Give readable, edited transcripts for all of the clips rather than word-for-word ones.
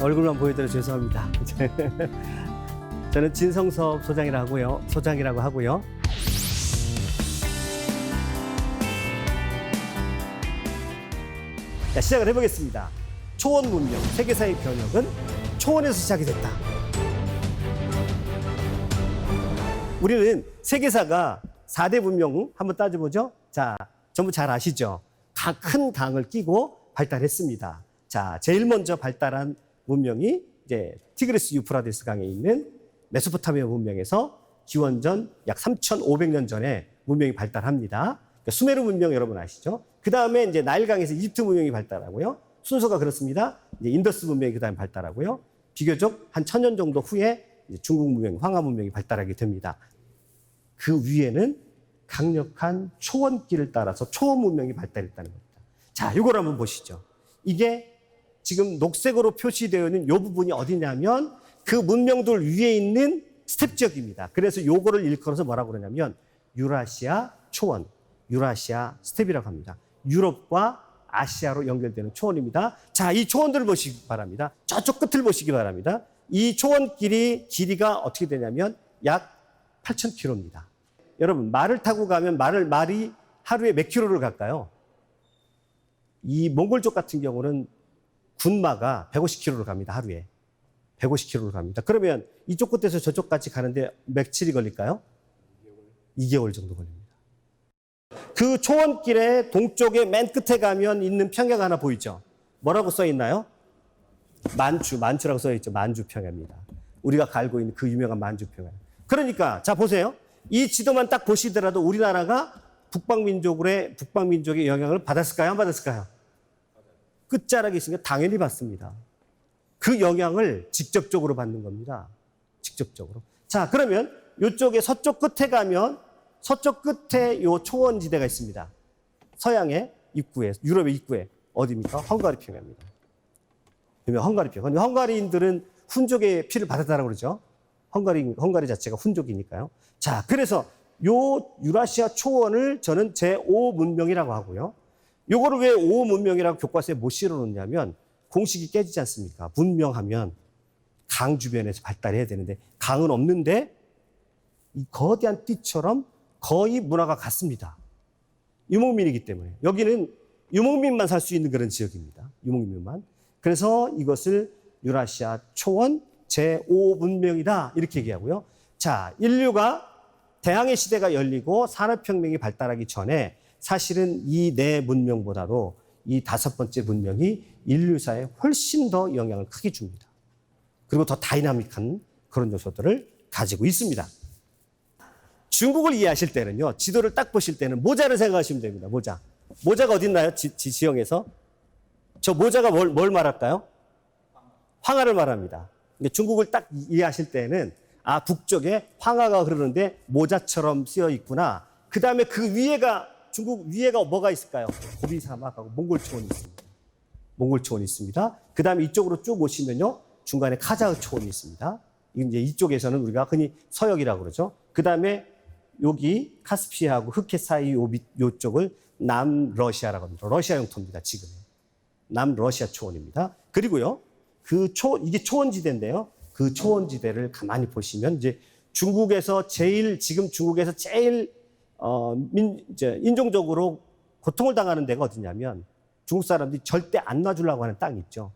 얼굴만 보여드려 죄송합니다. 저는 진성섭 소장이라고 하고요. 자, 시작을 해보겠습니다. 초원 문명, 세계사의 변혁은 초원에서 시작이 됐다. 우리는 세계사가 4대 문명 한번 따져보죠. 자, 전부 잘 아시죠? 큰 강을 끼고 발달했습니다. 자, 제일 먼저 발달한 문명이 이제 티그리스 유프라데스 강에 있는 메소포타미아 문명에서 기원전 약 3,500년 전에 문명이 발달합니다. 그러니까 수메르 문명 여러분 아시죠? 그 다음에 이제 나일강에서 이집트 문명이 발달하고요. 순서가 그렇습니다. 이제 인더스 문명이 그 다음에 발달하고요. 비교적 한 1000년 정도 후에 이제 중국 문명, 황하 문명이 발달하게 됩니다. 그 위에는 강력한 초원길을 따라서 초원 문명이 발달했다는 겁니다. 자, 이걸 한번 보시죠. 이게 지금 녹색으로 표시되어 있는 이 부분이 어디냐면 그 문명들 위에 있는 스텝 지역입니다. 그래서 요거를 일컬어서 뭐라고 그러냐면 유라시아 초원, 유라시아 스텝이라고 합니다. 유럽과 아시아로 연결되는 초원입니다. 자, 이 초원들을 보시기 바랍니다. 저쪽 끝을 보시기 바랍니다. 이 초원길이 길이가 어떻게 되냐면 약 8,000km입니다. 여러분, 말을 타고 가면 말이 하루에 몇 킬로를 갈까요? 이 몽골 쪽 같은 경우는 군마가 150km를 갑니다. 하루에. 150km를 갑니다. 그러면 이쪽 끝에서 저쪽까지 가는데 며칠이 걸릴까요? 2개월 정도 걸립니다. 그 초원길의 동쪽에 맨 끝에 가면 있는 평야가 하나 보이죠? 뭐라고 써 있나요? 만추라고 써 있죠. 만주평야입니다. 우리가 갈고 있는 그 유명한 만주평야. 그러니까 자 보세요. 이 지도만 딱 보시더라도 우리나라가 북방민족의 영향을 받았을까요? 안 받았을까요? 끝자락에 있으니까 당연히 받습니다. 그 영향을 직접적으로 받는 겁니다. 직접적으로. 자, 그러면 이쪽에 서쪽 끝에 가면 서쪽 끝에 요 초원지대가 있습니다. 서양의 입구에, 유럽의 입구에 어디입니까? 헝가리 평야입니다. 헝가리 평야. 헝가리인들은 훈족의 피를 받았다라고 그러죠. 헝가리 자체가 훈족이니까요. 자, 그래서 요 유라시아 초원을 저는 제5문명이라고 하고요. 요거를 왜 5문명이라고 교과서에 못 실어놓냐면 공식이 깨지지 않습니까? 문명하면 강 주변에서 발달해야 되는데 강은 없는데 이 거대한 띠처럼 거의 문화가 같습니다. 유목민이기 때문에. 여기는 유목민만 살 수 있는 그런 지역입니다. 유목민만. 그래서 이것을 유라시아 초원 제5문명이다 이렇게 얘기하고요. 자, 인류가 대항해 시대가 열리고 산업혁명이 발달하기 전에 사실은 이 네 문명보다도 이 5번째 문명이 인류사에 훨씬 더 영향을 크게 줍니다. 그리고 더 다이나믹한 그런 요소들을 가지고 있습니다. 중국을 이해하실 때는요, 지도를 딱 보실 때는 모자를 생각하시면 됩니다. 모자가 어디 있나요? 지형에서? 저 모자가 뭘 말할까요? 황하를 말합니다. 근데 중국을 딱 이해하실 때는 아, 북쪽에 황하가 흐르는데 모자처럼 쓰여 있구나. 그 다음에 그 위에가 중국 위에가 뭐가 있을까요? 고비 사막하고 몽골 초원이 있습니다. 몽골 초원이 있습니다. 그 다음에 이쪽으로 쭉 오시면요, 중간에 카자흐 초원이 있습니다. 이제 이쪽에서는 우리가 흔히 서역이라고 그러죠. 그 다음에 여기 카스피아하고 흑해 사이 요쪽을 남러시아라고 합니다. 러시아 영토입니다. 지금 남러시아 초원입니다. 그리고요, 이게 초원지대인데요. 그 초원지대를 가만히 보시면 이제 지금 중국에서 제일 인종적으로 고통을 당하는 데가 어디냐면 중국 사람들이 절대 안 놔주려고 하는 땅이 있죠.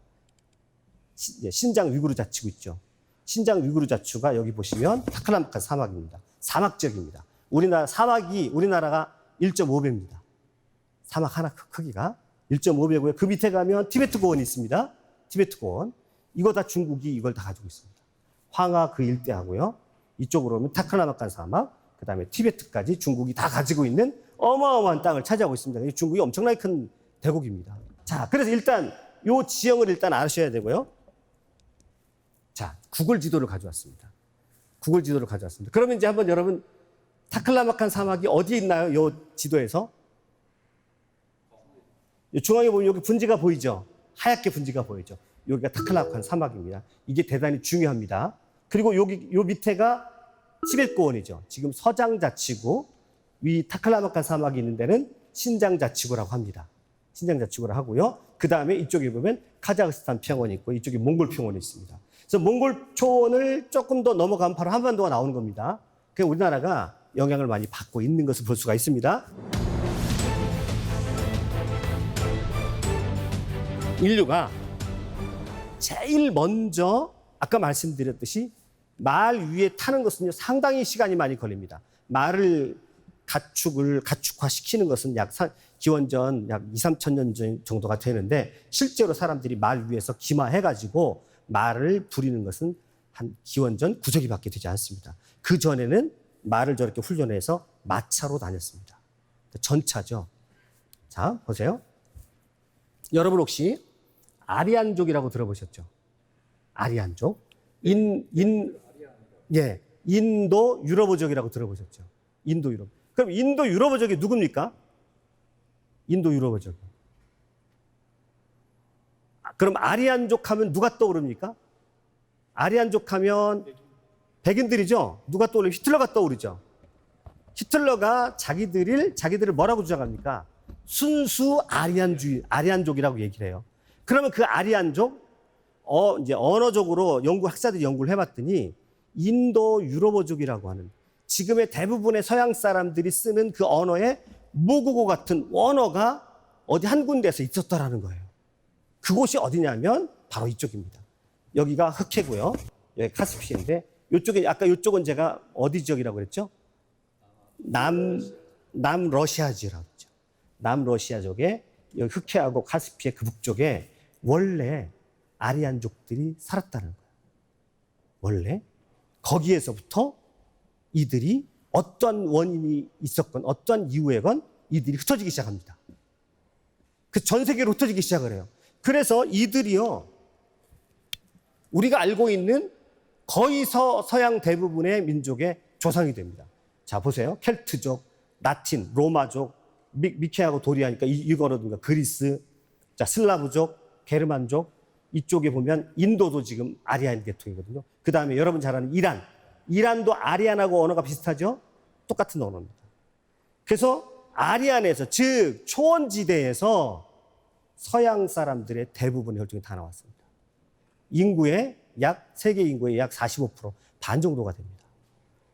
신장 위구르 자치구 있죠. 신장 위구르 자치구가 여기 보시면 타클라마칸 사막입니다. 사막 지역입니다. 우리나라가 1.5배입니다. 사막 하나 크기가 1.5배고요. 그 밑에 가면 티베트 고원이 있습니다. 티베트 고원. 이거 다 중국이 이걸 다 가지고 있습니다. 황하 그 일대하고요. 이쪽으로 오면 타클라마칸 사막, 그 다음에 티베트까지 중국이 다 가지고 있는 어마어마한 땅을 차지하고 있습니다. 중국이 엄청나게 큰 대국입니다. 자, 그래서 일단 이 지형을 일단 아셔야 되고요. 자, 구글 지도를 가져왔습니다. 그러면 이제 한번 여러분 타클라마칸 사막이 어디에 있나요? 이 지도에서? 중앙에 보면 여기 분지가 보이죠? 하얗게 분지가 보이죠? 여기가 타클라마칸 사막입니다. 이게 대단히 중요합니다. 그리고 요 밑에가 티베트 고원이죠. 지금 서장자치구, 위 타클라마칸 사막이 있는 데는 신장자치구라고 합니다. 신장자치구라고 하고요. 그 다음에 이쪽에 보면 카자흐스탄 평원이 있고 이쪽에 몽골 평원이 있습니다. 그래서 몽골 초원을 조금 더 넘어가면 바로 한반도가 나오는 겁니다. 그래서 우리나라가 영향을 많이 받고 있는 것을 볼 수가 있습니다. 인류가 제일 먼저 아까 말씀드렸듯이 말 위에 타는 것은요, 상당히 시간이 많이 걸립니다. 말을 가축화시키는 것은 기원전 약 2, 3천 년 정도가 되는데 실제로 사람들이 말 위에서 기마해가지고 말을 부리는 것은 한 기원전 9세기밖에 되지 않습니다. 그 전에는 말을 저렇게 훈련해서 마차로 다녔습니다. 전차죠. 자, 보세요. 여러분 혹시 아리안족이라고 들어보셨죠? 아리안족. 인도 유럽어족이라고 들어보셨죠? 인도 유럽. 그럼 인도 유럽어족이 누굽니까? 인도 유럽어족. 그럼 아리안족 하면 누가 떠오릅니까? 아리안족 하면 백인들이죠? 누가 떠오르면 히틀러가 떠오르죠? 히틀러가 자기들을 뭐라고 주장합니까? 순수 아리안족이라고 얘기를 해요. 그러면 그 아리안족, 이제 언어적으로 학자들이 연구를 해봤더니 인도 유럽어족이라고 하는 지금의 대부분의 서양 사람들이 쓰는 그 언어의 모국어 같은 언어가 어디 한 군데에서 있었다라는 거예요. 그곳이 어디냐면 바로 이쪽입니다. 여기가 흑해고요. 여기 카스피인데 아까 이쪽은 제가 어디 지역이라고 그랬죠? 남러시아지라고 했죠. 남러시아족의 여기 흑해하고 카스피의 그 북쪽에 원래 아리안족들이 살았다는 거예요. 원래 거기에서부터 이들이 어떤 원인이 있었건 어떤 이유에건 이들이 흩어지기 시작합니다. 그 전 세계로 흩어지기 시작을 해요. 그래서 이들이요, 우리가 알고 있는 거의 서양 대부분의 민족의 조상이 됩니다. 자, 보세요. 켈트족, 라틴, 로마족, 미케하고 도리아니까 이거라든가 그리스, 자, 슬라브족, 게르만족, 이쪽에 보면 인도도 지금 아리안 계통이거든요. 그 다음에 여러분 잘 아는 이란도 아리안하고 언어가 비슷하죠? 똑같은 언어입니다. 그래서 아리안에서, 즉 초원지대에서 서양 사람들의 대부분의 혈통이 다 나왔습니다. 세계 인구의 약 45%, 반 정도가 됩니다.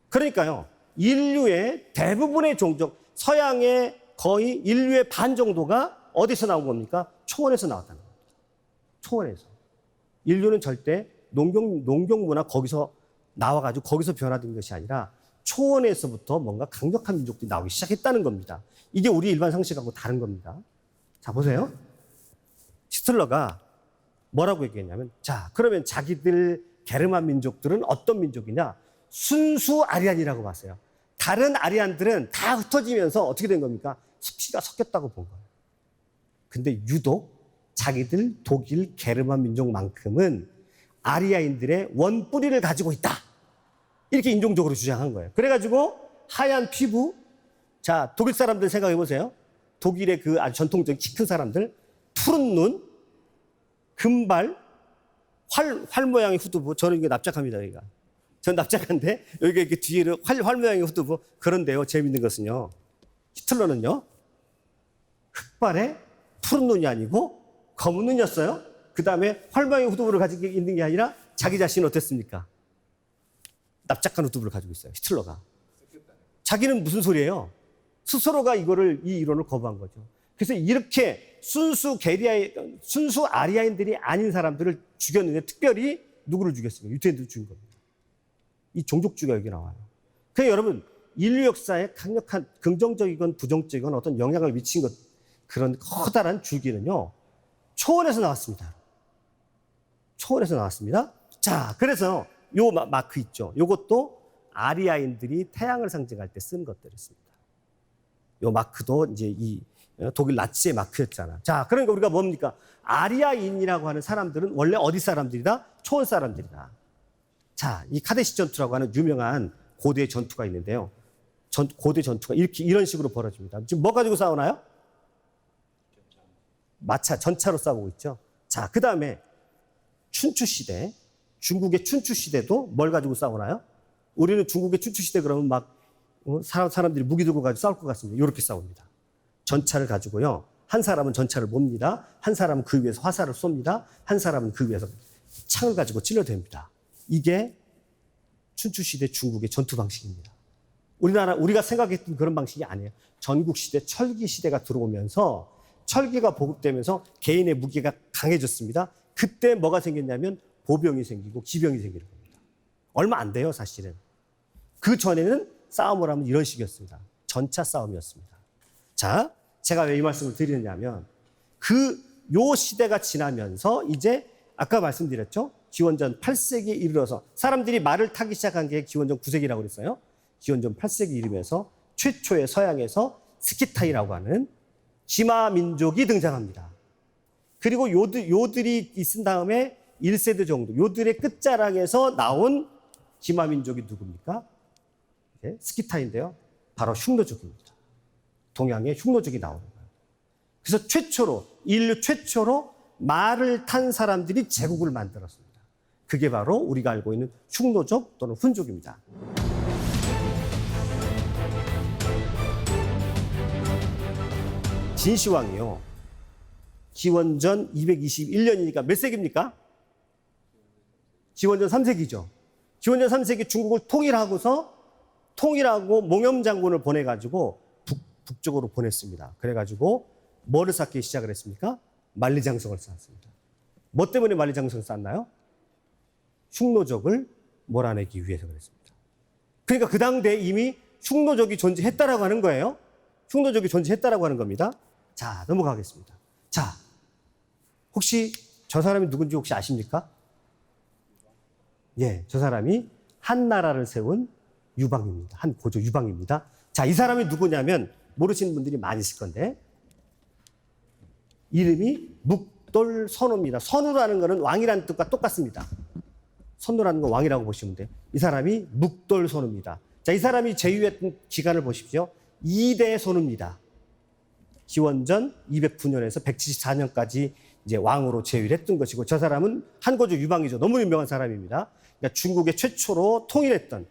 그러니까요, 인류의 대부분의 종족, 서양의 거의 인류의 반 정도가 어디서 나온 겁니까? 초원에서 나왔다는 겁니다. 초원에서. 인류는 절대 농경문화 거기서 나와가지고 거기서 변화된 것이 아니라 초원에서부터 뭔가 강력한 민족들이 나오기 시작했다는 겁니다. 이게 우리 일반 상식하고 다른 겁니다. 자, 보세요. 히틀러가 뭐라고 얘기했냐면, 자, 그러면 자기들 게르만 민족들은 어떤 민족이냐? 순수 아리안이라고 봤어요. 다른 아리안들은 다 흩어지면서 어떻게 된 겁니까? 피가 섞였다고 본 거예요. 근데 유독 자기들 독일 게르만 민족만큼은 아리아인들의 원뿌리를 가지고 있다. 이렇게 인종적으로 주장한 거예요. 그래가지고 하얀 피부, 자, 독일 사람들 생각해 보세요. 독일의 그 아주 전통적인 키 큰 사람들, 푸른 눈, 금발, 활 모양의 후두부. 저는 이게 납작합니다, 여기가. 전 납작한데, 여기가 이렇게 뒤에는 활 모양의 후두부. 그런데요, 재밌는 것은요, 히틀러는요, 흑발에 푸른 눈이 아니고 검은 눈이었어요. 그 다음에 활 모양의 후두부를 가지고 있는 게 아니라 자기 자신은 어땠습니까? 납작한 후두부를 가지고 있어요, 히틀러가. 자기는 무슨 소리예요? 스스로가 이 이론을 거부한 거죠. 그래서 이렇게 순수 아리아인들이 아닌 사람들을 죽였는데 특별히 누구를 죽였습니까? 유태인들을 죽인 겁니다. 이 종족주의가 여기 나와요. 그래서 여러분, 인류 역사에 강력한 긍정적이건 부정적이건 어떤 영향을 미친 그런 커다란 줄기는요, 초원에서 나왔습니다. 초원에서 나왔습니다. 자, 그래서 요 마크 있죠. 요것도 아리아인들이 태양을 상징할 때 쓴 것들이었습니다. 요 마크도 이제 이 독일 나치의 마크였잖아. 자, 그러니까 우리가 뭡니까? 아리아인이라고 하는 사람들은 원래 어디 사람들이다? 초원 사람들이다. 자, 이 카데시 전투라고 하는 유명한 고대 전투가 있는데요. 고대 전투가 이런 식으로 벌어집니다. 지금 뭐 가지고 싸우나요? 전차로 싸우고 있죠. 자, 그 다음에 춘추 시대, 중국의 춘추 시대도 뭘 가지고 싸우나요? 우리는 중국의 춘추 시대 그러면 막 사람들이 무기 들고 가지고 싸울 것 같습니다. 이렇게 싸웁니다. 전차를 가지고요. 한 사람은 전차를 몹니다. 한 사람은 그 위에서 화살을 쏩니다. 한 사람은 그 위에서 창을 가지고 찔러댑니다. 이게 춘추시대 중국의 전투 방식입니다. 우리가 생각했던 그런 방식이 아니에요. 전국시대, 철기시대가 들어오면서 철기가 보급되면서 개인의 무기가 강해졌습니다. 그때 뭐가 생겼냐면 보병이 생기고 기병이 생기는 겁니다. 얼마 안 돼요, 사실은. 그 전에는 싸움을 하면 이런 식이었습니다. 전차 싸움이었습니다. 자, 제가 왜 이 말씀을 드리느냐면 요 시대가 지나면서 이제 아까 말씀드렸죠? 기원전 8세기에 이르러서 사람들이 말을 타기 시작한 게 기원전 9세기라고 그랬어요. 기원전 8세기 이르면서 최초의 서양에서 스키타이라고 하는 기마 민족이 등장합니다. 그리고 요들이 있은 다음에 1세대 정도, 요들의 끝자락에서 나온 기마 민족이 누굽니까? 네, 스키타인데요. 바로 흉노족입니다. 동양의 흉노족이 나오는 거예요. 그래서 인류 최초로 말을 탄 사람들이 제국을 만들었습니다. 그게 바로 우리가 알고 있는 흉노족 또는 훈족입니다. 진시황이요. 기원전 221년이니까 몇 세기입니까? 기원전 3세기죠. 기원전 3세기 중국을 통일하고 몽염 장군을 보내가지고 북쪽으로 보냈습니다. 그래가지고 뭐를 쌓기 시작을 했습니까? 만리장성을 쌓았습니다. 뭐 때문에 만리장성을 쌓았나요? 흉노족을 몰아내기 위해서 그랬습니다. 그러니까 그 당대에 이미 흉노족이 존재했다라고 하는 거예요. 흉노족이 존재했다라고 하는 겁니다. 자, 넘어가겠습니다. 자, 혹시 저 사람이 누군지 혹시 아십니까? 예, 저 사람이 한 나라를 세운 유방입니다. 한 고조 유방입니다. 자, 이 사람이 누구냐면 모르시는 분들이 많이 있을 건데 이름이 묵돌선우입니다. 선우라는 것은 왕이라는 뜻과 똑같습니다. 선우라는 건 왕이라고 보시면 돼요. 이 사람이 묵돌선우입니다. 자, 이 사람이 제위했던 기간을 보십시오. 2대 선우입니다. 기원전 209년에서 174년까지 이제 왕으로 제위를 했던 것이고 저 사람은 한고조 유방이죠. 너무 유명한 사람입니다. 그러니까 중국을 최초로 통일했던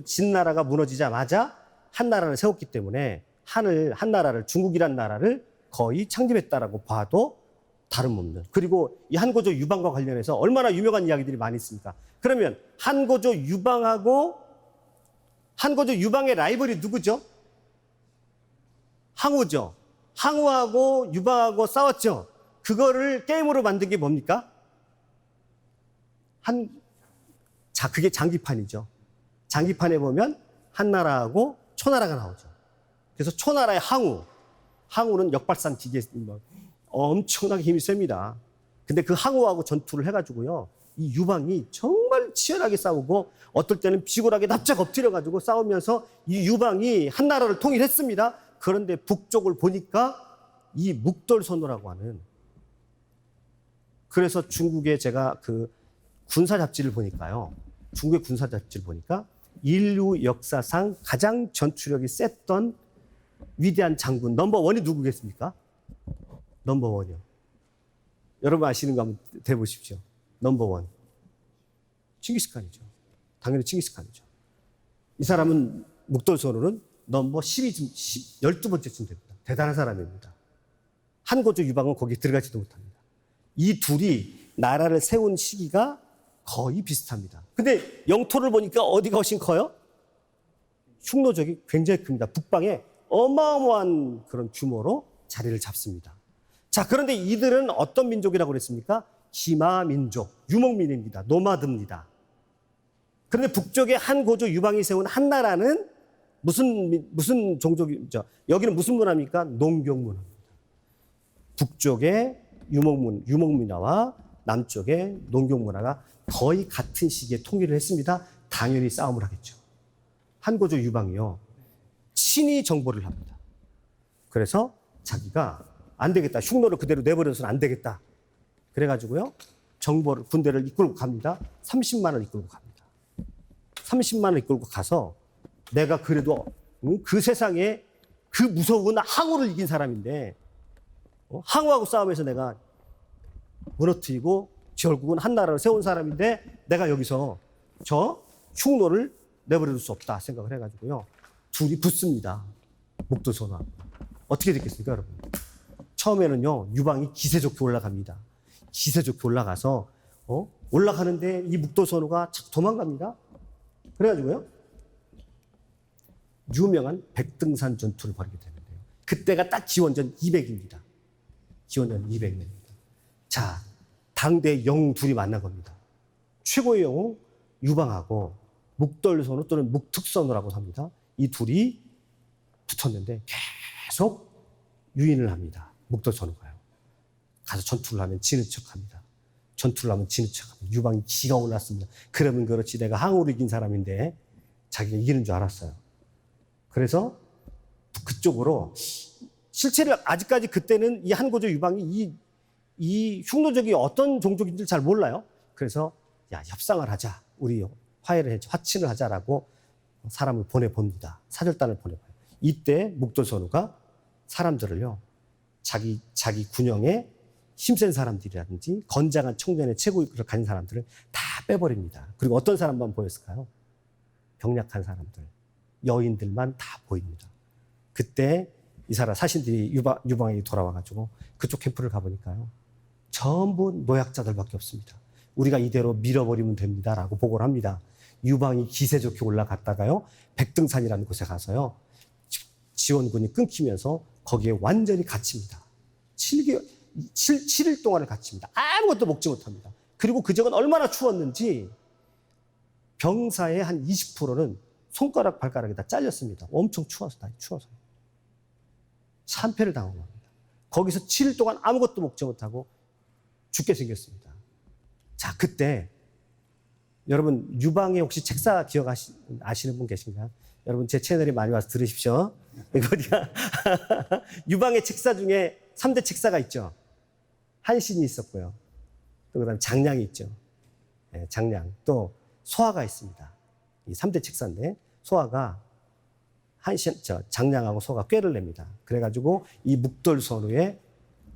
진나라가 무너지자마자 한 나라를 세웠기 때문에 한 나라를 중국이란 나라를 거의 창립했다라고 봐도 다름없는. 그리고 이 한고조 유방과 관련해서 얼마나 유명한 이야기들이 많이 있습니까? 그러면 한고조 유방의 라이벌이 누구죠? 항우죠. 항우하고 유방하고 싸웠죠. 그거를 게임으로 만든 게 뭡니까? 그게 장기판이죠. 장기판에 보면 한나라하고 초나라가 나오죠. 그래서 초나라의 항우는 역발상 기계 엄청나게 힘이 셉니다. 근데 그 항우하고 전투를 해가지고요. 이 유방이 정말 치열하게 싸우고 어떨 때는 비굴하게 납작 엎드려가지고 싸우면서 이 유방이 한나라를 통일했습니다. 그런데 북쪽을 보니까 이 묵돌선우라고 하는 그래서 중국의 제가 그 군사 잡지를 보니까요. 중국의 군사 잡지를 보니까 인류 역사상 가장 전투력이 셌던 위대한 장군 넘버원이 누구겠습니까? 넘버원이요. 여러분 아시는 거 한번 대보십시오. 넘버원. 칭기스칸이죠. 당연히 칭기스칸이죠. 이 사람은 묵돌선우는 넘버 12번째쯤 됩니다. 대단한 사람입니다. 한고조 유방은 거기에 들어가지도 못합니다. 이 둘이 나라를 세운 시기가 거의 비슷합니다. 근데 영토를 보니까 어디가 훨씬 커요? 흉노족이 굉장히 큽니다. 북방에 어마어마한 그런 규모로 자리를 잡습니다. 자, 그런데 이들은 어떤 민족이라고 그랬습니까? 기마 민족, 유목민입니다. 노마드입니다. 그런데 북쪽에 한고조 유방이 세운 한나라는 무슨 종족이죠? 여기는 무슨 문화입니까? 농경문화입니다. 북쪽의 유목문화와 남쪽의 농경문화가 거의 같은 시기에 통일을 했습니다. 당연히 싸움을 하겠죠. 한고조 유방이요. 친히 정보를 합니다. 그래서 자기가 안 되겠다. 흉노를 그대로 내버려서는 안 되겠다. 그래가지고요. 군대를 이끌고 갑니다. 30만을 이끌고 갑니다. 30만을 이끌고 가서 내가 그래도 그 세상에 그 무서운 항우를 이긴 사람인데 항우하고 싸움에서 내가 무너뜨리고 결국은 한나라를 세운 사람인데 내가 여기서 저 흉노를 내버려둘 수 없다 생각을 해가지고요. 둘이 붙습니다. 묵돌선우하고. 어떻게 됐겠습니까, 여러분? 처음에는요, 유방이 기세 좋게 올라갑니다. 기세 좋게 올라가서, 올라가는데 이 묵도선우가 착 도망갑니다. 그래가지고요, 유명한 백등산 전투를 벌이게 되는데요. 그때가 딱 기원전 200입니다. 기원전 200년입니다. 자, 당대 영웅 둘이 만난 겁니다. 최고의 영웅 유방하고 묵돌선우 또는 묵특선우라고 합니다. 이 둘이 붙었는데 계속 유인을 합니다. 묵돌선우가요. 가서 전투를 하면 지는 척합니다. 전투를 하면 지는 척합니다. 유방이 기가 올랐습니다. 그러면 그렇지 내가 항우를 이긴 사람인데 자기가 이기는 줄 알았어요. 그래서 그쪽으로 실체를 아직까지 그때는 이 한고조 유방이 이 흉노족이 어떤 종족인지 잘 몰라요. 그래서 야, 협상을 하자. 우리 화해를 해줘. 화친을 하자라고 사람을 보내봅니다. 사절단을 보내봐요. 이때 묵돌선우가 사람들을요, 자기 군영에 힘센 사람들이라든지 건장한 청년의 최고위를 가진 사람들을 다 빼버립니다. 그리고 어떤 사람만 보였을까요? 병약한 사람들, 여인들만 다 보입니다. 그때 이 사람 사신들이 유방에게 돌아와가지고 그쪽 캠프를 가보니까요, 전부 노약자들밖에 없습니다. 우리가 이대로 밀어버리면 됩니다라고 보고를 합니다. 유방이 기세 좋게 올라갔다가요, 백등산이라는 곳에 가서요, 지원군이 끊기면서 거기에 완전히 갇힙니다. 7일 동안을 갇힙니다. 아무것도 먹지 못합니다. 그리고 그 적은 얼마나 추웠는지 병사의 한 20%는 손가락, 발가락이 다 잘렸습니다. 엄청 추워서. 참패를 당한 겁니다. 거기서 7일 동안 아무것도 먹지 못하고 죽게 생겼습니다. 자, 그때 여러분 유방의 혹시 책사 아시는 분 계신가요? 여러분 제 채널에 많이 와서 들으십시오. 유방의 책사 중에 3대 책사가 있죠. 한신이 있었고요. 또 그다음에 장량이 있죠. 네, 장량. 또 소화가 있습니다. 이 3대 책사인데 소화가 장량하고 소화가 꾀를 냅니다. 그래가지고 이 묵돌선우의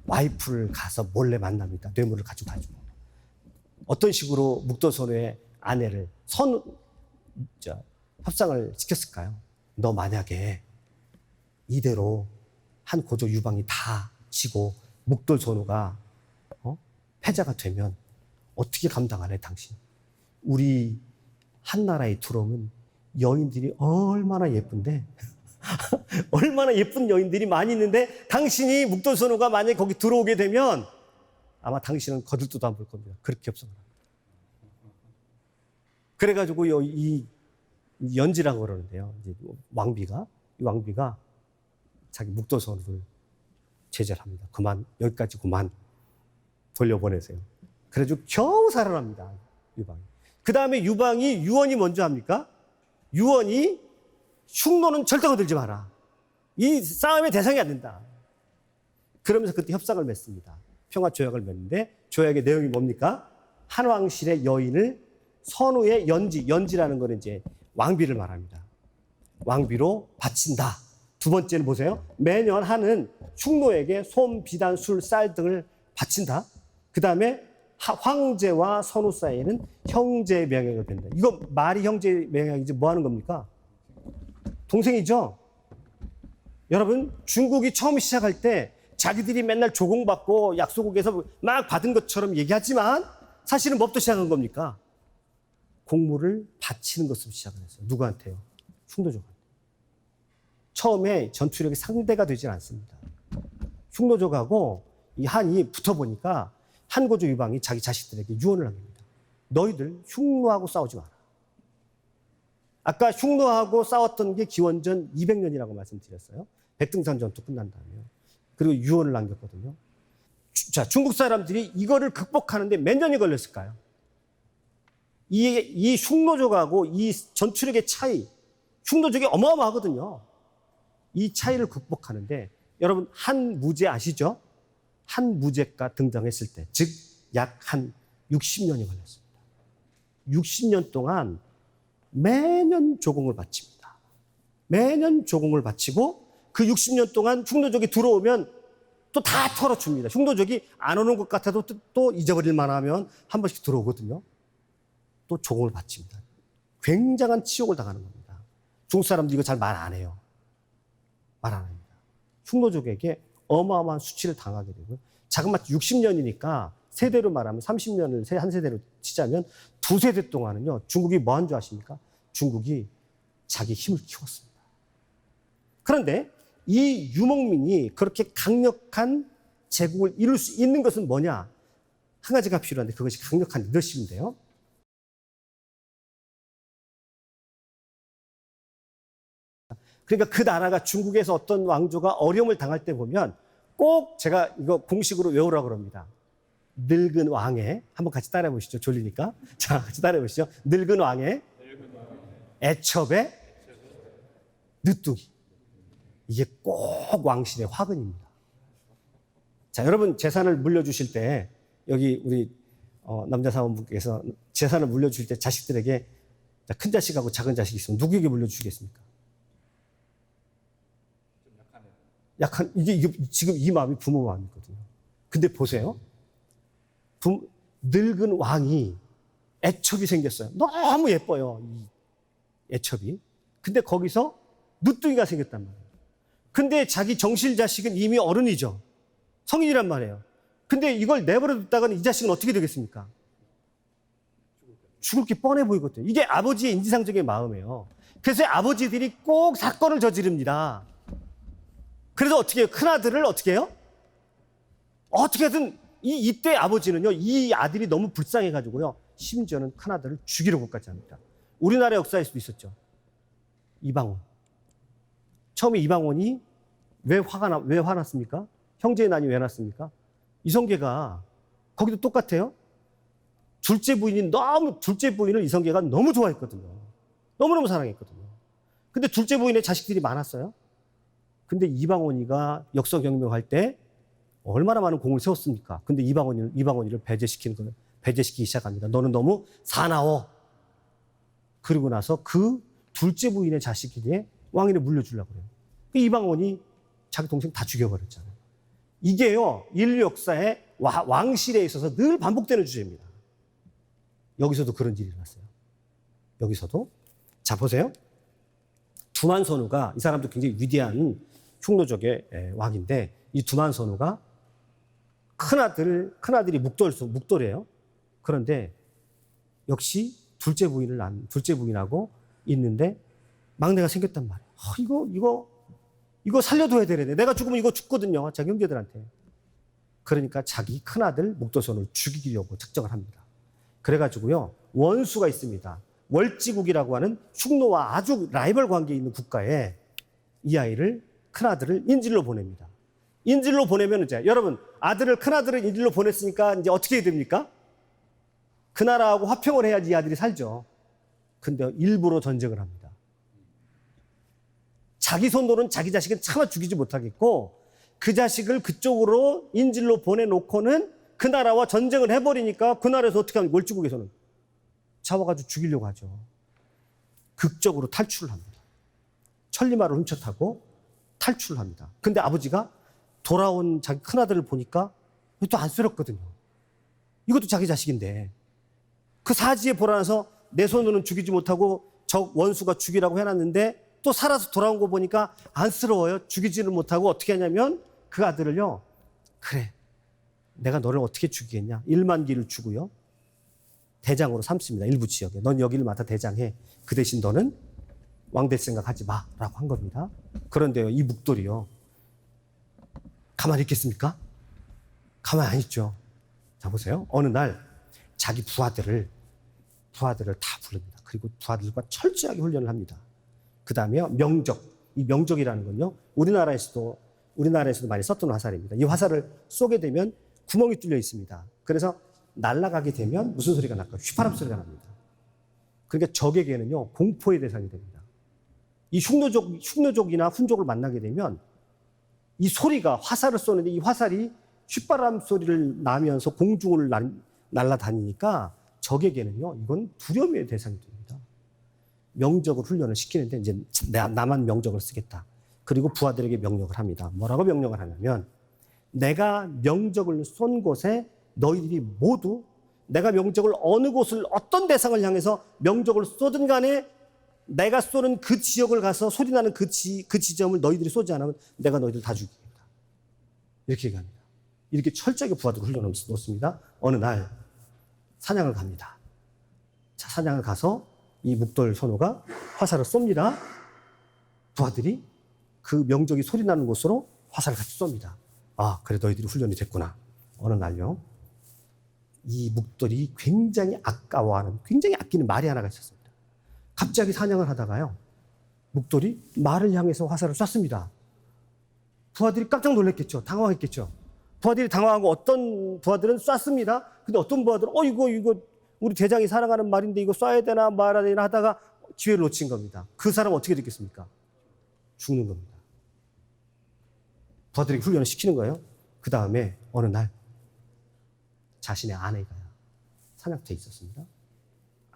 와이프를 가서 몰래 만납니다. 뇌물을 가지고. 어떤 식으로 묵돌선우의 아내를 협상을 시켰을까요? 너 만약에 이대로 한 고조 유방이 다 지고 묵돌선우가 패자가 되면 어떻게 감당하래 당신? 우리 한나라에 들어오면 여인들이 얼마나 예쁜데 얼마나 예쁜 여인들이 많이 있는데 당신이 묵돌선우가 만약에 거기 들어오게 되면 아마 당신은 거들떠도 안 볼 겁니다. 그렇게 협상을 합니다. 그래가지고 이 연지라고 그러는데요. 이제 왕비가 자기 묵돌선우를 제재를 합니다. 여기까지 그만 돌려보내세요. 그래가지고 겨우 살아납니다. 유방이. 그 다음에 유원이 먼저 합니까? 유원이 흉노는 절대 거들지 마라. 이 싸움의 대상이 안 된다. 그러면서 그때 협상을 맺습니다. 평화조약을 맺는데 조약의 내용이 뭡니까? 한왕실의 여인을 선우의 연지라는 거는 이제 왕비를 말합니다. 왕비로 바친다. 두 번째는 보세요. 매년 하는 흉노에게 솜, 비단, 술, 쌀 등을 바친다. 그 다음에 황제와 선우 사이에는 형제 명약을 뺀다. 이거 말이 형제 명약이지 뭐 하는 겁니까? 동생이죠. 여러분 중국이 처음 시작할 때 자기들이 맨날 조공받고 약소국에서 막 받은 것처럼 얘기하지만 사실은 뭐부터 시작한 겁니까? 공물을 바치는 것으로 시작을 했어요. 누구한테요? 흉노족한테. 처음에 전투력이 상대가 되질 않습니다. 흉노족하고 이 한이 붙어보니까 한고조 유방이 자기 자식들에게 유언을 합니다. 너희들 흉노하고 싸우지 마라. 아까 흉노하고 싸웠던 게 기원전 200년이라고 말씀드렸어요. 백등산 전투 끝난 다음에요. 그리고 유언을 남겼거든요. 자, 중국 사람들이 이거를 극복하는데 몇 년이 걸렸을까요? 이 흉노족하고 이 전투력의 차이, 흉노족이 어마어마하거든요. 이 차이를 극복하는데 여러분 한무제 아시죠? 한무제가 등장했을 때, 즉 약 한 60년이 걸렸습니다. 60년 동안 매년 조공을 바칩니다. 매년 조공을 바치고 그 60년 동안 흉노족이 들어오면 또 다 털어줍니다. 흉노족이 안 오는 것 같아도 또 잊어버릴 만하면 한 번씩 들어오거든요. 또 조공을 바칩니다. 굉장한 치욕을 당하는 겁니다. 중국 사람들이 이거 잘 말 안 해요. 말 안 합니다. 흉노족에게 어마어마한 수치를 당하게 되고요. 자그마치 60년이니까 세대로 말하면 30년을 한 세대로 치자면 두 세대 동안은요. 중국이 뭐 한 줄 아십니까? 중국이 자기 힘을 키웠습니다. 그런데 이 유목민이 그렇게 강력한 제국을 이룰 수 있는 것은 뭐냐? 한 가지가 필요한데 그것이 강력한 리더십인데요. 그러니까 그 나라가 중국에서 어떤 왕조가 어려움을 당할 때 보면 꼭 제가 이거 공식으로 외우라고 그럽니다. 늙은 왕의, 한번 같이 따라해 보시죠. 졸리니까. 자, 같이 따라해 보시죠. 늙은 왕의 애첩의 늦둥이. 이게 꼭 왕실의 화근입니다. 자, 여러분 재산을 물려주실 때 여기 우리 남자 사원분께서 재산을 물려주실 때 자식들에게 큰 자식하고 작은 자식이 있으면 누구에게 물려주시겠습니까? 약한 이게 지금 이 마음이 부모 마음이거든요. 근데 보세요. 늙은 왕이 애첩이 생겼어요. 너무 예뻐요. 이 애첩이. 근데 거기서 늦둥이가 생겼단 말이에요. 근데 자기 정실 자식은 이미 어른이죠. 성인이란 말이에요. 근데 이걸 내버려 뒀다가는 이 자식은 어떻게 되겠습니까? 죽을 게 뻔해 보이거든요. 이게 아버지의 인지상정의 마음이에요. 그래서 아버지들이 꼭 사건을 저지릅니다. 그래서 어떻게 해요? 큰아들을 어떻게 해요? 어떻게든 이때 아버지는요, 이 아들이 너무 불쌍해가지고요, 심지어는 큰아들을 죽이려고까지 합니다. 우리나라 역사에서도 있었죠. 이방원. 처음에 이방원이 왜 화났습니까? 형제의 난이 왜 났습니까? 이성계가, 거기도 똑같아요. 둘째 부인을 이성계가 너무 좋아했거든요. 너무너무 사랑했거든요. 근데 둘째 부인의 자식들이 많았어요. 근데 이방원이가 역사경명할 때 얼마나 많은 공을 세웠습니까? 근데 이방원이를 배제시키기 시작합니다. 너는 너무 사나워. 그러고 나서 그 둘째 부인의 자식에게 왕위를 물려주려고 그래요. 이방원이 자기 동생 다 죽여버렸잖아요. 이게요, 인류 역사의 왕실에 있어서 늘 반복되는 주제입니다. 여기서도 그런 일이 일어났어요. 여기서도. 자, 보세요. 두만선우가, 이 사람도 굉장히 위대한 흉노족의 왕인데, 이 두만선우가 큰아들이 묵돌이에요. 그런데 역시 둘째 부인하고 있는데 막내가 생겼단 말이에요. 이거 살려둬야 되는데 내가 죽으면 이거 죽거든요. 자기 형제들한테. 그러니까 자기 큰아들 묵돌선을 죽이려고 작정을 합니다. 그래가지고요, 원수가 있습니다. 월지국이라고 하는 흉노와 아주 라이벌 관계에 있는 국가에 이 큰아들을 인질로 보냅니다. 인질로 보내면 이제, 여러분, 큰아들을 인질로 보냈으니까 이제 어떻게 해야 됩니까? 그 나라하고 화평을 해야지 이 아들이 살죠. 근데 일부러 전쟁을 합니다. 자기 손으로는 자기 자식은 차마 죽이지 못하겠고, 그 자식을 그쪽으로 인질로 보내놓고는 그 나라와 전쟁을 해버리니까 그 나라에서 어떻게 하면 월지국에서는 잡아가지고 죽이려고 하죠. 극적으로 탈출을 합니다. 천리마를 훔쳐타고 탈출을 합니다. 근데 아버지가 돌아온 자기 큰아들을 보니까 또 안쓰럽거든요. 이것도 자기 자식인데. 그 사지에 보라나서 내 손으로는 죽이지 못하고 저 원수가 죽이라고 해놨는데 또 살아서 돌아온 거 보니까 안쓰러워요. 죽이지는 못하고 어떻게 하냐면 그 아들을요, 그래, 내가 너를 어떻게 죽이겠냐. 1만 기를 주고요, 대장으로 삼습니다. 일부 지역에. 넌 여기를 맡아 대장해. 그 대신 너는 왕 될 생각하지 마. 라고 한 겁니다. 그런데요, 이 묵돌이요, 가만히 있겠습니까? 가만히 안 있죠. 자, 보세요. 어느 날 자기 부하들을 다 부릅니다. 그리고 부하들과 철저하게 훈련을 합니다. 그 다음에 명적. 이 명적이라는 건요, 우리나라에서도 많이 썼던 화살입니다. 이 화살을 쏘게 되면 구멍이 뚫려 있습니다. 그래서 날아가게 되면 무슨 소리가 날까요? 휘파람 소리가 납니다. 그러니까 적에게는요, 공포의 대상이 됩니다. 이 흉노족이나 훈족을 만나게 되면 이 소리가, 화살을 쏘는데 이 화살이 휘바람 소리를 나면서 공중을 날아다니니까 적에게는요, 이건 두려움의 대상이 됩니다. 명적을 훈련을 시키는데 이제 나만 명적을 쓰겠다. 그리고 부하들에게 명령을 합니다. 뭐라고 명령을 하냐면, 내가 명적을 쏜 곳에 너희들이 모두 내가 명적을 어느 곳을 어떤 대상을 향해서 명적을 쏘든 간에 내가 쏘는 그 지역을 가서 소리나는 그 지점을 너희들이 쏘지 않으면 내가 너희들 다 죽이겠다. 이렇게 얘기합니다. 이렇게 철저하게 부하들을 훈련을 놓습니다. 어느 날 사냥을 갑니다. 자, 사냥을 가서 이 묵돌 선호가 화살을 쏩니다. 부하들이 그 명적이 소리 나는 곳으로 화살을 같이 쏩니다. 아, 그래 너희들이 훈련이 됐구나. 어느 날요, 이 묵돌이 굉장히 아까워하는, 굉장히 아끼는 말이 하나가 있었습니다. 갑자기 사냥을 하다가요, 묵돌이 말을 향해서 화살을 쐈습니다. 부하들이 깜짝 놀랐겠죠. 당황했겠죠. 부하들이 당황하고 어떤 부하들은 쐈습니다. 근데 어떤 부하들은 이거 우리 대장이 사랑하는 말인데 이거 쏴야 되나 말아야 되나 하다가 기회를 놓친 겁니다. 그 사람은 어떻게 됐겠습니까? 죽는 겁니다. 부하들에게 훈련을 시키는 거예요. 그 다음에 어느 날 자신의 아내가 사냥터에 있었습니다.